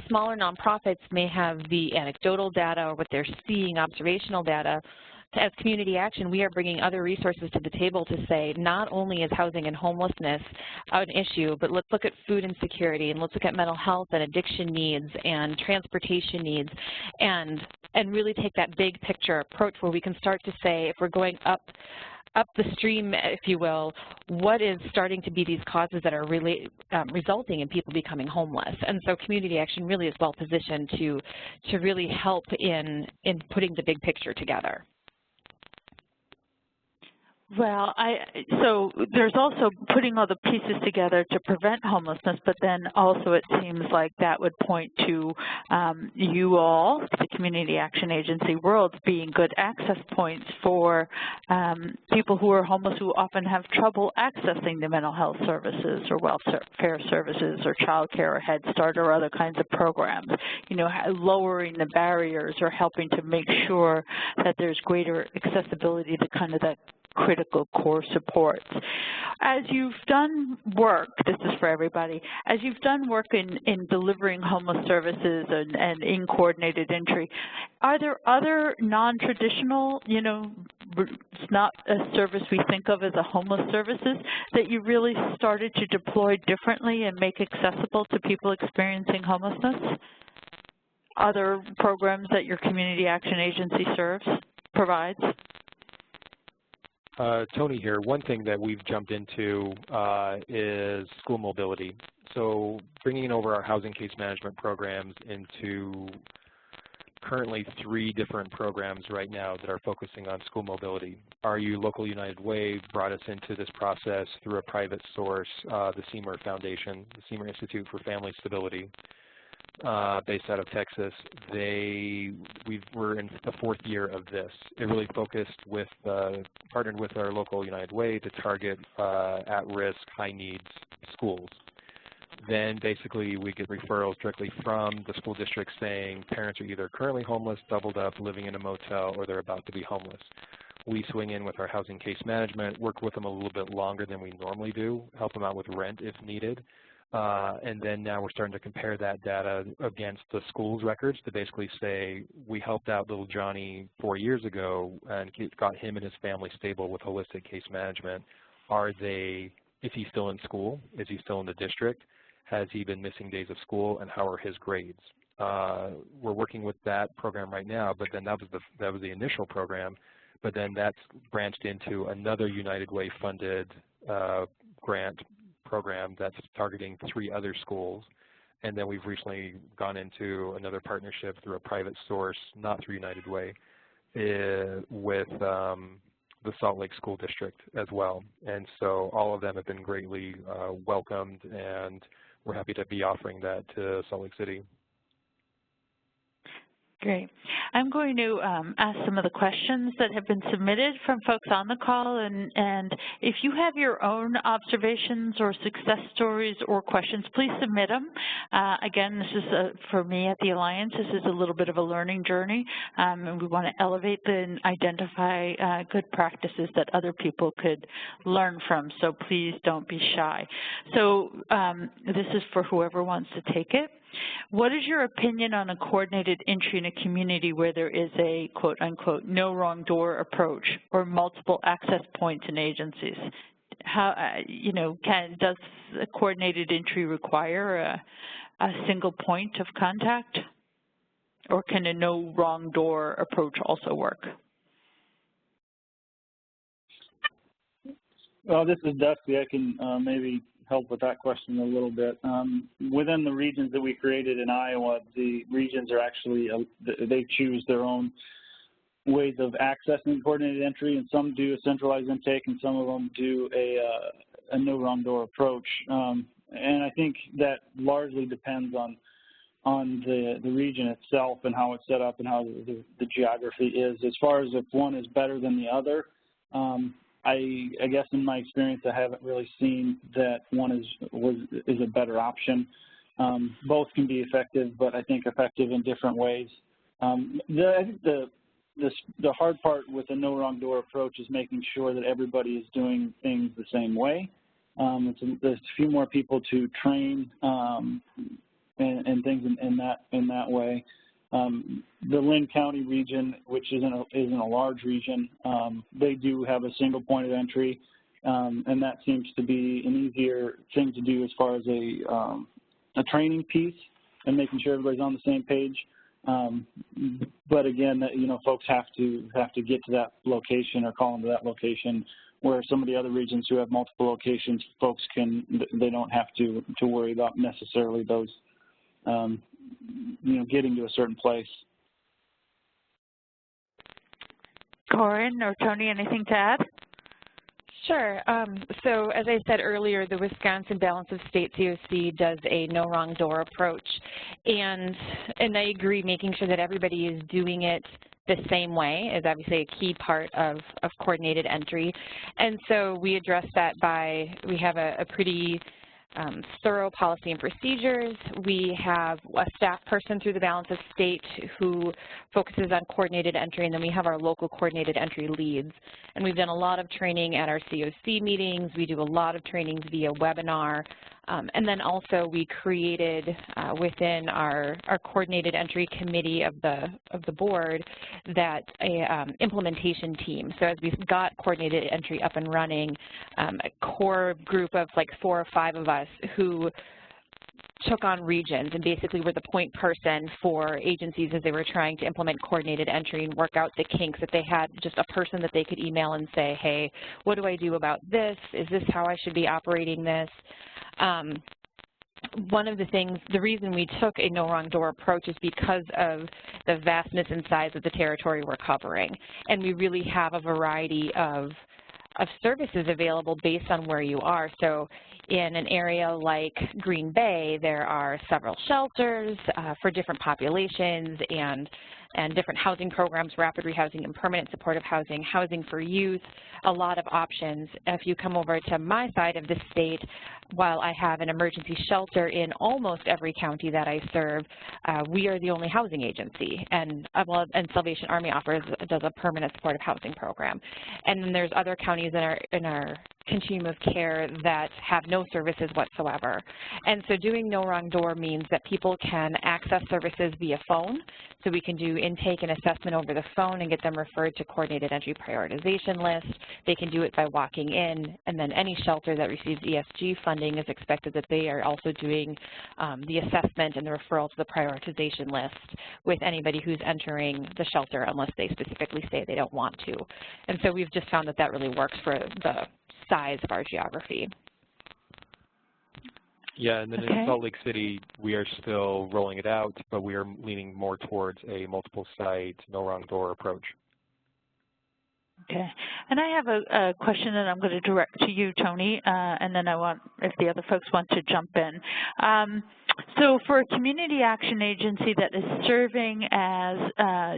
smaller nonprofits may have the anecdotal data or what they're seeing, observational data, as community action, we are bringing other resources to the table to say not only is housing and homelessness an issue, but let's look at food insecurity, and let's look at mental health and addiction needs and transportation needs, and really take that big picture approach where we can start to say, if we're going up the stream, if you will, what is starting to be these causes that are really resulting in people becoming homeless. And so community action really is well positioned to really help in putting the big picture together. Well, so there's also putting all the pieces together to prevent homelessness, but then also it seems like that would point to you all, the Community Action Agency world, being good access points for people who are homeless, who often have trouble accessing the mental health services or welfare services or child care or Head Start or other kinds of programs, lowering the barriers or helping to make sure that there's greater accessibility to kind of that critical core supports. As you've done work, this is for everybody, as you've done work in delivering homeless services and in coordinated entry, are there other non-traditional, it's not a service we think of as a homeless services, that you really started to deploy differently and make accessible to people experiencing homelessness? Other programs that your Community Action Agency provides? Tony here. One thing that we've jumped into is school mobility. So bringing over our housing case management programs into currently 3 different programs right now that are focusing on school mobility. Our Local United Way brought us into this process through a private source, the Seymour Foundation, the Seymour Institute for Family Stability, based out of Texas. We're in the 4th year of this. It really partnered with our Local United Way to target at-risk, high-needs schools. Then basically we get referrals directly from the school district saying parents are either currently homeless, doubled up, living in a motel, or they're about to be homeless. we swing in with our housing case management, work with them a little bit longer than we normally do, help them out with rent if needed. And then now we're starting to compare that data against the school's records to basically say, we helped out little Johnny 4 years ago and got him and his family stable with holistic case management. Is he still in school? Is he still in the district? Has he been missing days of school, and how are his grades? We're working with that program right now, but then that was the initial program, but then that's branched into another United Way funded grant program that's targeting 3 other schools. And then we've recently gone into another partnership through a private source, not through United Way, with the Salt Lake School District as well. And so all of them have been greatly welcomed, and we're happy to be offering that to Salt Lake City. Great. I'm going to ask some of the questions that have been submitted from folks on the call, and if you have your own observations or success stories or questions, please submit them. Again, this is, for me at the Alliance, this is a little bit of a learning journey, and we want to elevate and identify good practices that other people could learn from, so please don't be shy. So this is for whoever wants to take it. What is your opinion on a coordinated entry in a community where there is a quote unquote no wrong door approach or multiple access points and agencies? How, does a coordinated entry require a single point of contact, or can a no wrong door approach also work? Well, this is Dusty. I can maybe help with that question a little bit. Within the regions that we created in Iowa, the regions are actually, they choose their own ways of accessing coordinated entry, and some do a centralized intake and some of them do a no wrong door approach. And I think that largely depends on the region itself and how it's set up and how the geography is. As far as if one is better than the other, I guess in my experience, I haven't really seen that one is a better option. Both can be effective, but I think effective in different ways. I think the hard part with a no wrong door approach is making sure that everybody is doing things the same way. There's a few more people to train and things in that way. The Linn County region, which isn't a large region, they do have a single point of entry, and that seems to be an easier thing to do as far as a training piece and making sure everybody's on the same page. But again, folks have to get to that location or call into that location, where some of the other regions who have multiple locations, they don't have to worry about necessarily those getting to a certain place. Corinne or Tony, anything to add? Sure. So as I said earlier, the Wisconsin Balance of State COC does a no wrong door approach, and I agree, making sure that everybody is doing it the same way is obviously a key part of coordinated entry. And so we address that we have a pretty thorough policy and procedures. We have a staff person through the Balance of State who focuses on coordinated entry, and then we have our local coordinated entry leads. And we've done a lot of training at our COC meetings. We do a lot of trainings via webinar. And then also we created within our coordinated entry committee of the board that implementation team. So as we've got coordinated entry up and running, a core group of like 4 or 5 of us who took on regions and basically were the point person for agencies as they were trying to implement coordinated entry and work out the kinks, that they had just a person that they could email and say, hey, what do I do about this? Is this how I should be operating this? One of the things, the reason we took a no wrong door approach is because of the vastness and size of the territory we're covering. And we really have a variety of services available based on where you are. So in an area like Green Bay, there are several shelters for different populations, and and different housing programs, rapid rehousing and permanent supportive housing, housing for youth, a lot of options. If you come over to my side of the state, while I have an emergency shelter in almost every county that I serve, we are the only housing agency, and Salvation Army does a permanent supportive housing program. And then there's other counties in our continuum of care that have no services whatsoever. And so doing No Wrong Door means that people can access services via phone. So we can do intake and assessment over the phone and get them referred to coordinated entry prioritization list. They can do it by walking in, and then any shelter that receives ESG funding is expected that they are also doing the assessment and the referral to the prioritization list with anybody who's entering the shelter unless they specifically say they don't want to. And so we've just found that that really works for the size of our geography. Yeah, and then in Salt Lake City, we are still rolling it out, but we are leaning more towards a multiple site, no wrong door approach. Okay, and I have a question that I'm going to direct to you, Tony, and then I want, if the other folks want to jump in. So for a community action agency that is serving as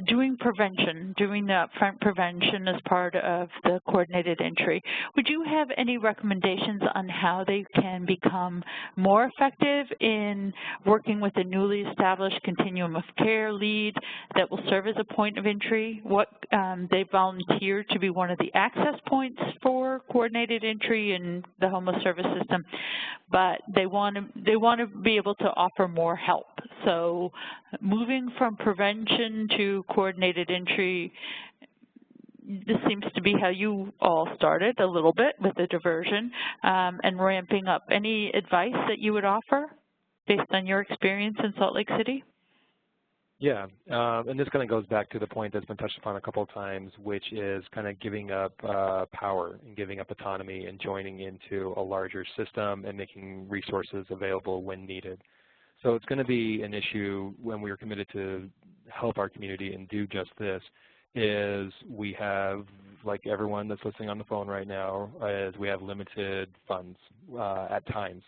doing prevention, doing the upfront prevention as part of the coordinated entry, would you have any recommendations on how they can become more effective in working with a newly established continuum of care lead that will serve as a point of entry? What they volunteer to be one of the access points for coordinated entry in the homeless service system, but they want to be able to offer more help. So moving from prevention to coordinated entry, this seems to be how you all started a little bit with the diversion and ramping up. Any advice that you would offer based on your experience in Salt Lake City? Yeah, and this kind of goes back to the point that's been touched upon a couple of times, which is kind of giving up power and giving up autonomy and joining into a larger system and making resources available when needed. So it's going to be an issue when we are committed to help our community and do just this, is we have, like everyone that's listening on the phone right now, is we have limited funds at times.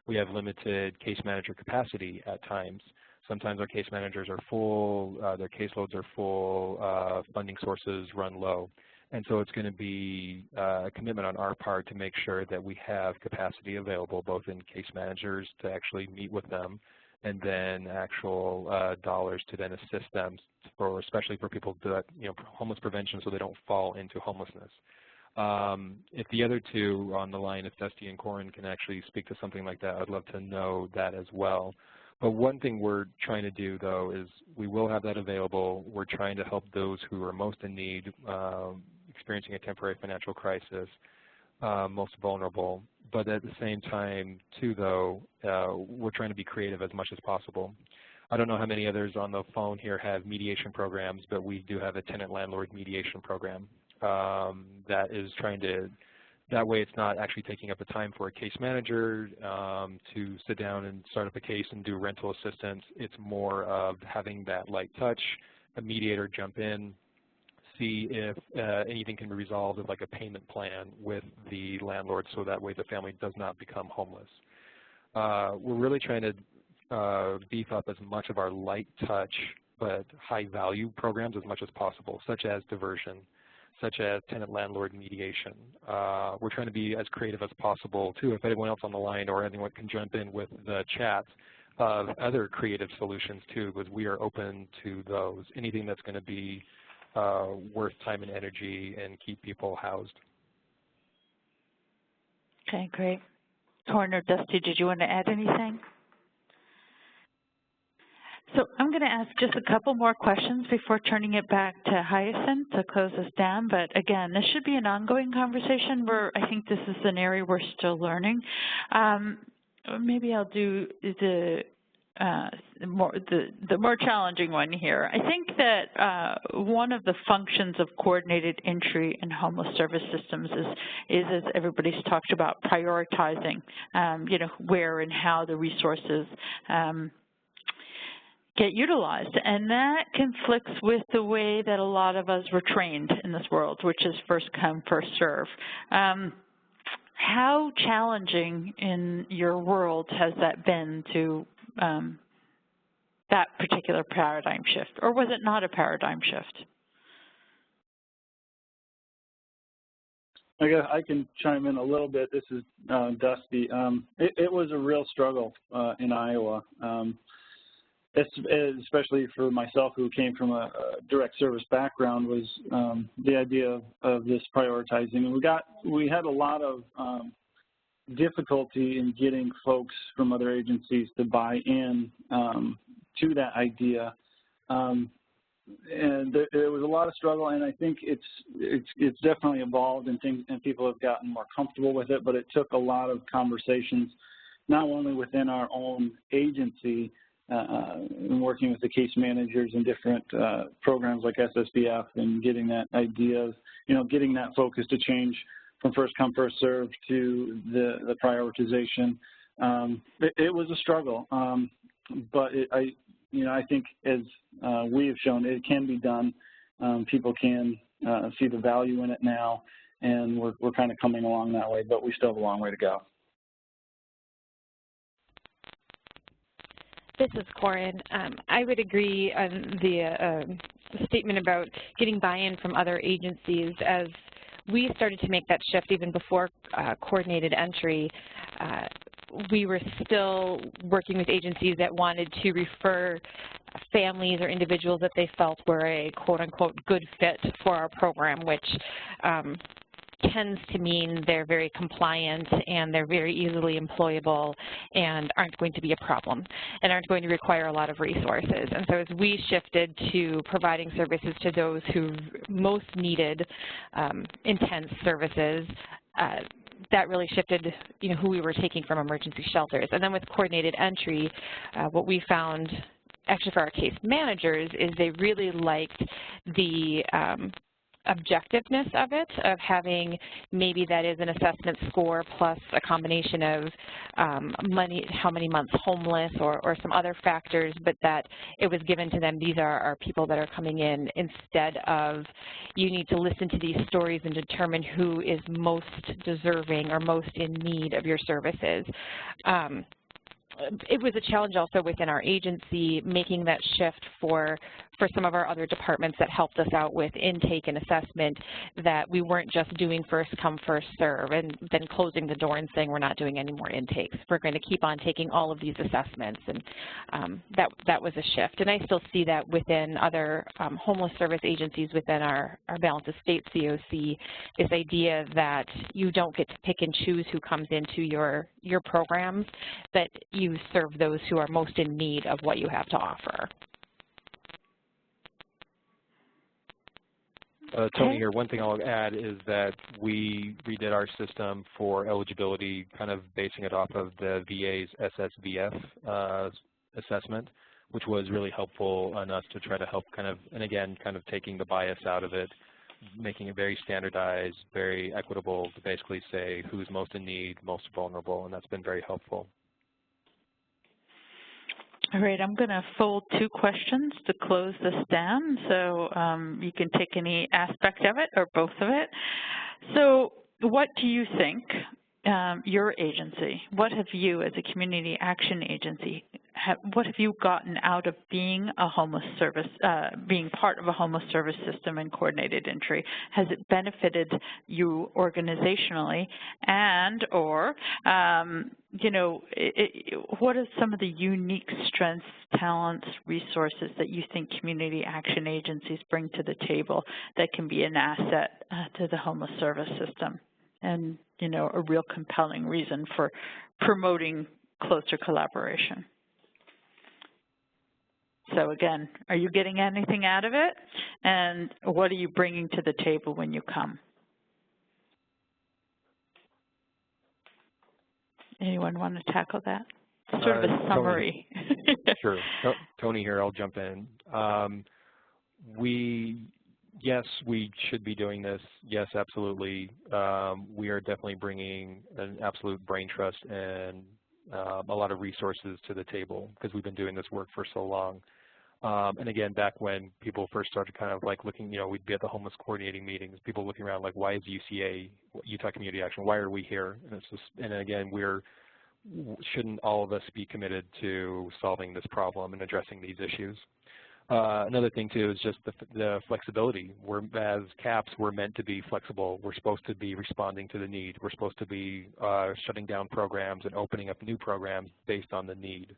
We have limited case manager capacity at times. Sometimes our case managers are full, their caseloads are full, funding sources run low. And so it's going to be a commitment on our part to make sure that we have capacity available, both in case managers to actually meet with them, and then actual dollars to then assist them, especially for people that, homeless prevention, so they don't fall into homelessness. If the other two on the line, if Dusty and Corin can actually speak to something like that, I'd love to know that as well. But one thing we're trying to do, though, is we will have that available. We're trying to help those who are most in need, experiencing a temporary financial crisis, most vulnerable. But at the same time, too, though, we're trying to be creative as much as possible. I don't know how many others on the phone here have mediation programs, but we do have a tenant-landlord mediation program that is trying to, that way it's not actually taking up the time for a case manager to sit down and start up a case and do rental assistance. It's more of having that light touch, a mediator jump in, see if anything can be resolved with like a payment plan with the landlord, so that way the family does not become homeless. We're really trying to beef up as much of our light touch but high value programs as much as possible, such as diversion, such as tenant-landlord mediation. We're trying to be as creative as possible, too. If anyone else on the line or anyone can jump in with the chat of other creative solutions, too, because we are open to those. Anything that's going to be worth time and energy and keep people housed. Okay, great. Corin or Dusty, did you want to add anything? So I'm going to ask just a couple more questions before turning it back to Hyacinth to close us down. But again, this should be an ongoing conversation where I think this is an area we're still learning. Maybe I'll do the more challenging one here. I think that one of the functions of coordinated entry in homeless service systems is as everybody's talked about, prioritizing, where and how the resources get utilized, and that conflicts with the way that a lot of us were trained in this world, which is first come, first serve. How challenging in your world has that been to that particular paradigm shift, or was it not a paradigm shift? I guess I can chime in a little bit. This is Dusty. It was a real struggle in Iowa, especially for myself, who came from a direct service background, was the idea of this prioritizing. And we had a lot of difficulty in getting folks from other agencies to buy in to that idea. And there was a lot of struggle, and I think it's definitely evolved, and people have gotten more comfortable with it. But it took a lot of conversations, not only within our own agency, and working with the case managers and different programs like SSBF, and getting that idea of, getting that focus to change from first come first serve to the prioritization. It was a struggle, but I think, as we have shown, it can be done. People can see the value in it now, and we're kind of coming along that way, but we still have a long way to go. This is Corin. I would agree on the statement about getting buy-in from other agencies. As we started to make that shift even before coordinated entry, we were still working with agencies that wanted to refer families or individuals that they felt were a quote-unquote good fit for our program, which tends to mean they're very compliant and they're very easily employable and aren't going to be a problem and aren't going to require a lot of resources. And so as we shifted to providing services to those who most needed intense services, that really shifted, who we were taking from emergency shelters. And then with coordinated entry, what we found, actually for our case managers, is they really liked the objectiveness of it, of having maybe that is an assessment score plus a combination of money, how many months homeless, or some other factors, but that it was given to them, these are our people that are coming in, instead of you need to listen to these stories and determine who is most deserving or most in need of your services. It was a challenge also within our agency, making that shift for some of our other departments that helped us out with intake and assessment, that we weren't just doing first come, first serve, and then closing the door and saying we're not doing any more intakes. We're going to keep on taking all of these assessments, and that was a shift. And I still see that within other homeless service agencies within our Balance of States COC, this idea that you don't get to pick and choose who comes into your programs, that you serve those who are most in need of what you have to offer. Tony here. One thing I'll add is that we redid our system for eligibility, kind of basing it off of the VA's SSVF assessment, which was really helpful on us to try to help kind of taking the bias out of it, making it very standardized, very equitable to basically say who's most in need, most vulnerable, and that's been very helpful. All right, I'm going to fold two questions to close this down, so you can take any aspect of it or both of it. So what do you think, your agency, what have you as a community action agency, what have you gotten out of being a homeless service, being part of a homeless service system and coordinated entry? Has it benefited you organizationally, and or, what are some of the unique strengths, talents, resources that you think community action agencies bring to the table that can be an asset to the homeless service system, and, a real compelling reason for promoting closer collaboration? So again, are you getting anything out of it? And what are you bringing to the table when you come? Anyone want to tackle that? Sort of a summary. Sure. Tony here, I'll jump in. Yes, we should be doing this. Yes, absolutely. We are definitely bringing an absolute brain trust and a lot of resources to the table because we've been doing this work for so long. And again, back when people first started kind of like looking, we'd be at the homeless coordinating meetings, people looking around like, why is UCA, Utah Community Action, why are we here? And it's just, and again, shouldn't all of us be committed to solving this problem and addressing these issues? Another thing too is just the flexibility. As CAPS, we're meant to be flexible. We're supposed to be responding to the need. We're supposed to be shutting down programs and opening up new programs based on the need.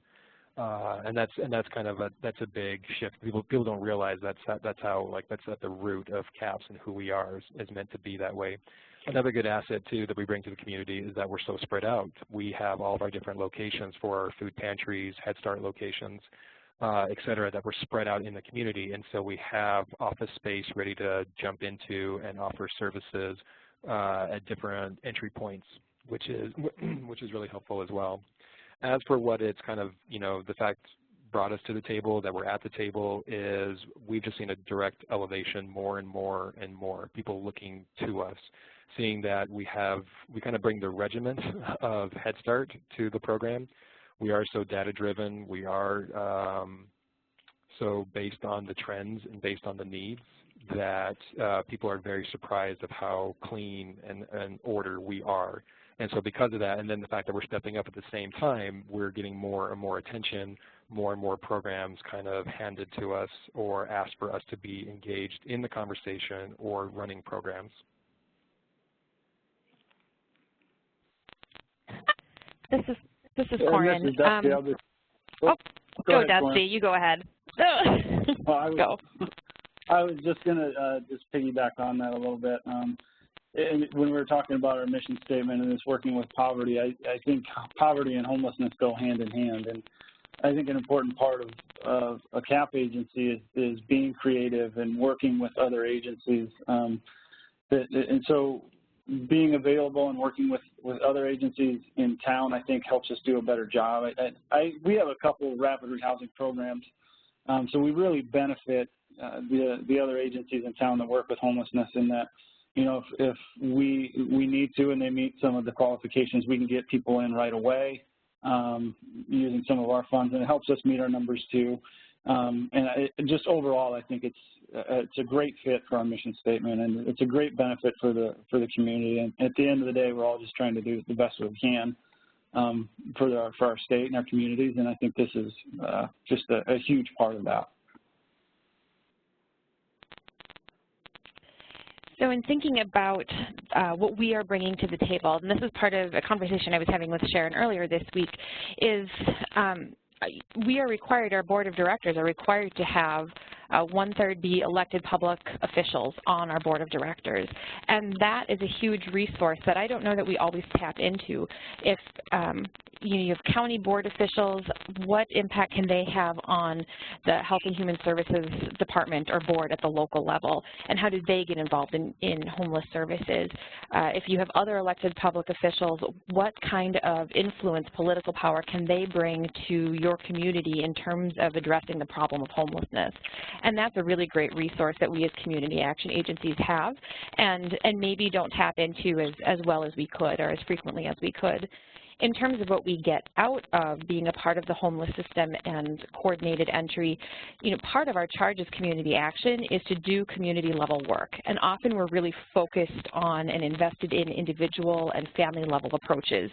And that's kind of that's a big shift. People don't realize that's at the root of CAPS and who we are is meant to be that way. Another good asset too that we bring to the community is that we're so spread out. We have all of our different locations for our food pantries, Head Start locations, et cetera, that we're spread out in the community, and so we have office space ready to jump into and offer services at different entry points, which is really helpful as well. As for what it's kind of, the fact brought us to the table, that we're at the table, is we've just seen a direct elevation more and more and more, people looking to us, seeing that we kind of bring the regiment of Head Start to the program. We are so data-driven. We are so based on the trends and based on the needs that people are very surprised of how clean and order we are. And so because of that, and then the fact that we're stepping up at the same time, we're getting more and more attention, more and more programs kind of handed to us or asked for us to be engaged in the conversation or running programs. This is Corin. This is Dusty. Go Dusty. You go ahead. Well, I was just going to just piggyback on that a little bit. And when we were talking about our mission statement and it's working with poverty, I think poverty and homelessness go hand in hand. And I think an important part of a CAP agency is being creative and working with other agencies. And so being available and working with other agencies in town, I think, helps us do a better job. We have a couple of rapid rehousing programs, so we really benefit the other agencies in town that work with homelessness in that, if we need to and they meet some of the qualifications, we can get people in right away using some of our funds, and it helps us meet our numbers too. And just overall, I think it's a great fit for our mission statement, and it's a great benefit for the community. And at the end of the day, we're all just trying to do the best we can for our state and our communities, and I think this is just a huge part of that. So in thinking about what we are bringing to the table, and this is part of a conversation I was having with Sharon earlier this week, is we are required, our board of directors are required to have 1/3 be elected public officials on our board of directors. And that is a huge resource that I don't know that we always tap into. If you have county board officials, what impact can they have on the Health and Human Services Department or board at the local level? And how do they get involved in homeless services? If you have other elected public officials, what kind of influence, political power can they bring to your community in terms of addressing the problem of homelessness? And that's a really great resource that we as community action agencies have and maybe don't tap into as well as we could or as frequently as we could. In terms of what we get out of being a part of the homeless system and coordinated entry, part of our charge as community action is to do community level work. And often we're really focused on and invested in individual and family level approaches.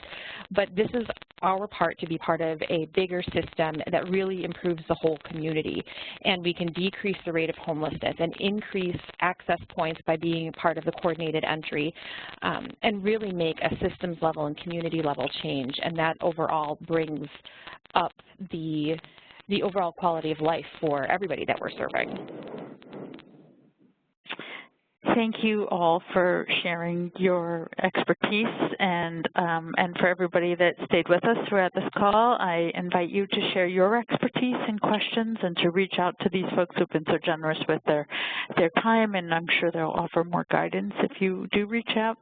But this is our part to be part of a bigger system that really improves the whole community. And we can decrease the rate of homelessness and increase access points by being part of the coordinated entry and really make a systems level and community level change. And that overall brings up the overall quality of life for everybody that we're serving. Thank you all for sharing your expertise, and for everybody that stayed with us throughout this call, I invite you to share your expertise and questions and to reach out to these folks who've been so generous with their time, and I'm sure they'll offer more guidance if you do reach out.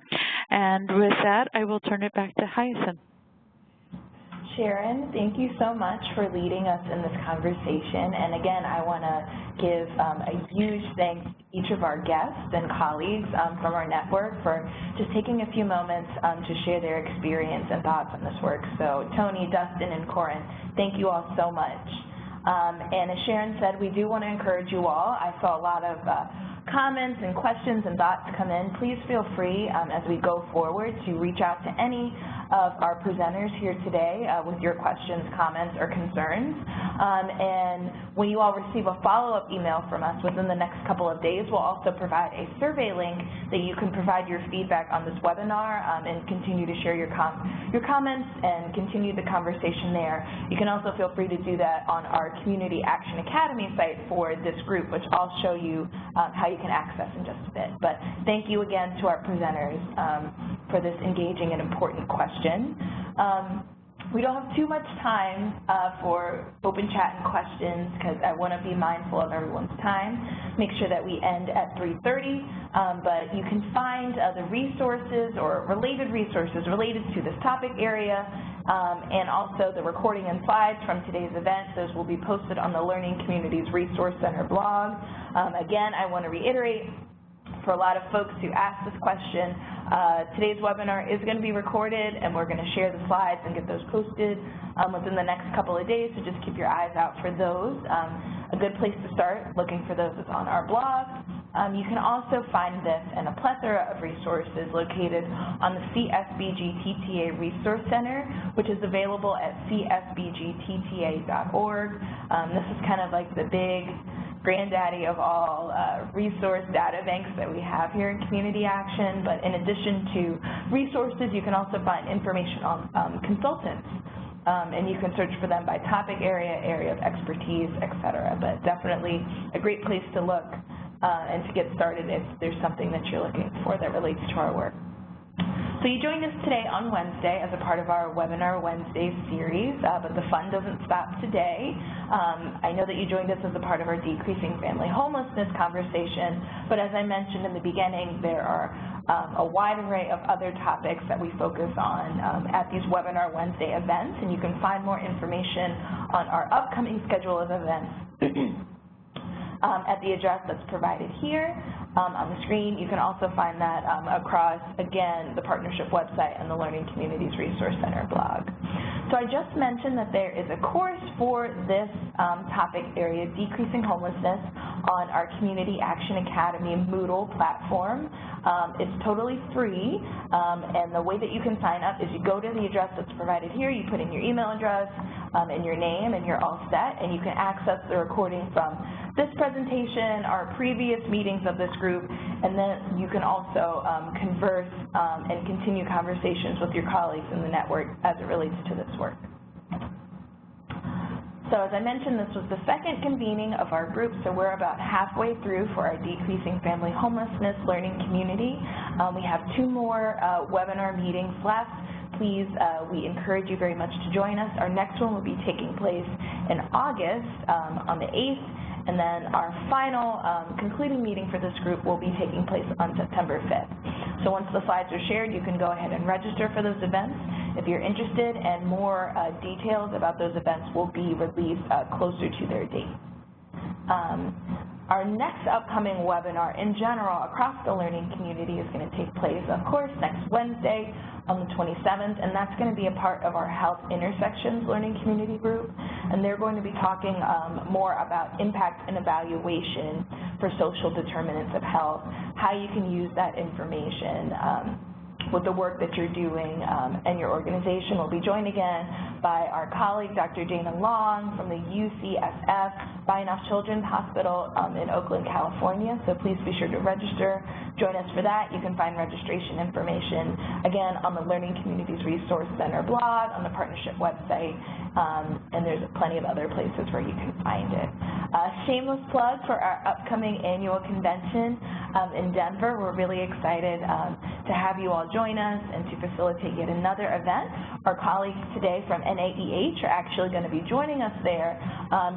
And with that, I will turn it back to Hyacinth. Sharon, thank you so much for leading us in this conversation. And again, I want to give a huge thanks to each of our guests and colleagues from our network for just taking a few moments to share their experience and thoughts on this work. So Tony, Dustin, and Corin, thank you all so much. And as Sharon said, we do want to encourage you all. I saw a lot of comments and questions and thoughts come in. Please feel free as we go forward to reach out to any of our presenters here today with your questions, comments, or concerns. And when you all receive a follow-up email from us within the next couple of days, we'll also provide a survey link that you can provide your feedback on this webinar and continue to share your comments and continue the conversation there. You can also feel free to do that on our Community Action Academy site for this group, which I'll show you how you can access in just a bit. But thank you again to our presenters for this engaging and important question. We don't have too much time for open chat and questions because I want to be mindful of everyone's time. Make sure that we end at 3:30, but you can find the resources or related resources related to this topic area and also the recording and slides from today's event. Those will be posted on the Learning Communities Resource Center blog. Again, I want to reiterate, for a lot of folks who asked this question, today's webinar is going to be recorded, and we're going to share the slides and get those posted within the next couple of days, so just keep your eyes out for those. A good place to start looking for those is on our blog. You can also find this and a plethora of resources located on the CSBG TTA Resource Center, which is available at csbgtta.org. This is kind of like the big granddaddy of all resource data banks that we have here in Community Action, but in addition to resources, you can also find information on consultants, and you can search for them by topic area, area of expertise, et cetera, but definitely a great place to look and to get started if there's something that you're looking for that relates to our work. So you joined us today on Wednesday as a part of our Webinar Wednesday series, but the fun doesn't stop today. I know that you joined us as a part of our Decreasing Family Homelessness conversation, but as I mentioned in the beginning, there are a wide array of other topics that we focus on at these Webinar Wednesday events, and you can find more information on our upcoming schedule of events at the address that's provided here on the screen. You can also find that across, again, the partnership website and the Learning Communities Resource Center blog. So I just mentioned that there is a course for this topic area, Decreasing Homelessness, on our Community Action Academy Moodle platform. It's totally free, and the way that you can sign up is you go to the address that's provided here, you put in your email address and your name, and you're all set, and you can access the recording from this presentation, our previous meetings of this group, and then you can also converse and continue conversations with your colleagues in the network as it relates to this work. So as I mentioned, this was the second convening of our group, so we're about halfway through for our Decreasing Family Homelessness Learning Community. We have 2 more webinar meetings left. Please, we encourage you very much to join us. Our next one will be taking place in August on the 8th, and then our final concluding meeting for this group will be taking place on September 5th. So once the slides are shared, you can go ahead and register for those events if you're interested, and more details about those events will be released closer to their date. Our next upcoming webinar in general across the learning community is going to take place, of course, next Wednesday on the 27th, and that's going to be a part of our Health Intersections Learning Community Group, and they're going to be talking more about impact and evaluation for social determinants of health, how you can use that information with the work that you're doing, and your organization will be joined again by our colleague, Dr. Dana Long from the UCSF Bainoff Children's Hospital in Oakland, California. So please be sure to register. Join us for that. You can find registration information, again, on the Learning Communities Resource Center blog, on the partnership website, and there's plenty of other places where you can find it. Shameless plug for our upcoming annual convention in Denver. We're really excited to have you all join us and to facilitate yet another event. Our colleagues today from NAEH are actually going to be joining us there,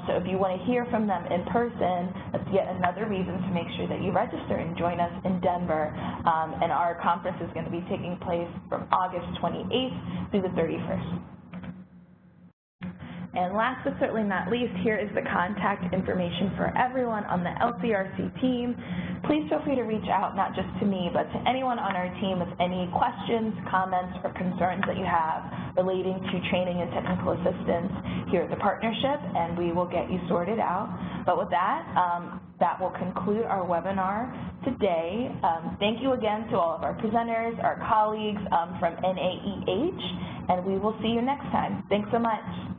so if you want to hear from them in person, that's yet another reason to make sure that you register and join us in Denver, and our conference is going to be taking place from August 28th through the 31st. And last but certainly not least, here is the contact information for everyone on the LCRC team. Please feel free to reach out, not just to me, but to anyone on our team with any questions, comments, or concerns that you have relating to training and technical assistance here at the partnership, and we will get you sorted out. But with that, that will conclude our webinar today. Thank you again to all of our presenters, our colleagues from NAEH, and we will see you next time. Thanks so much.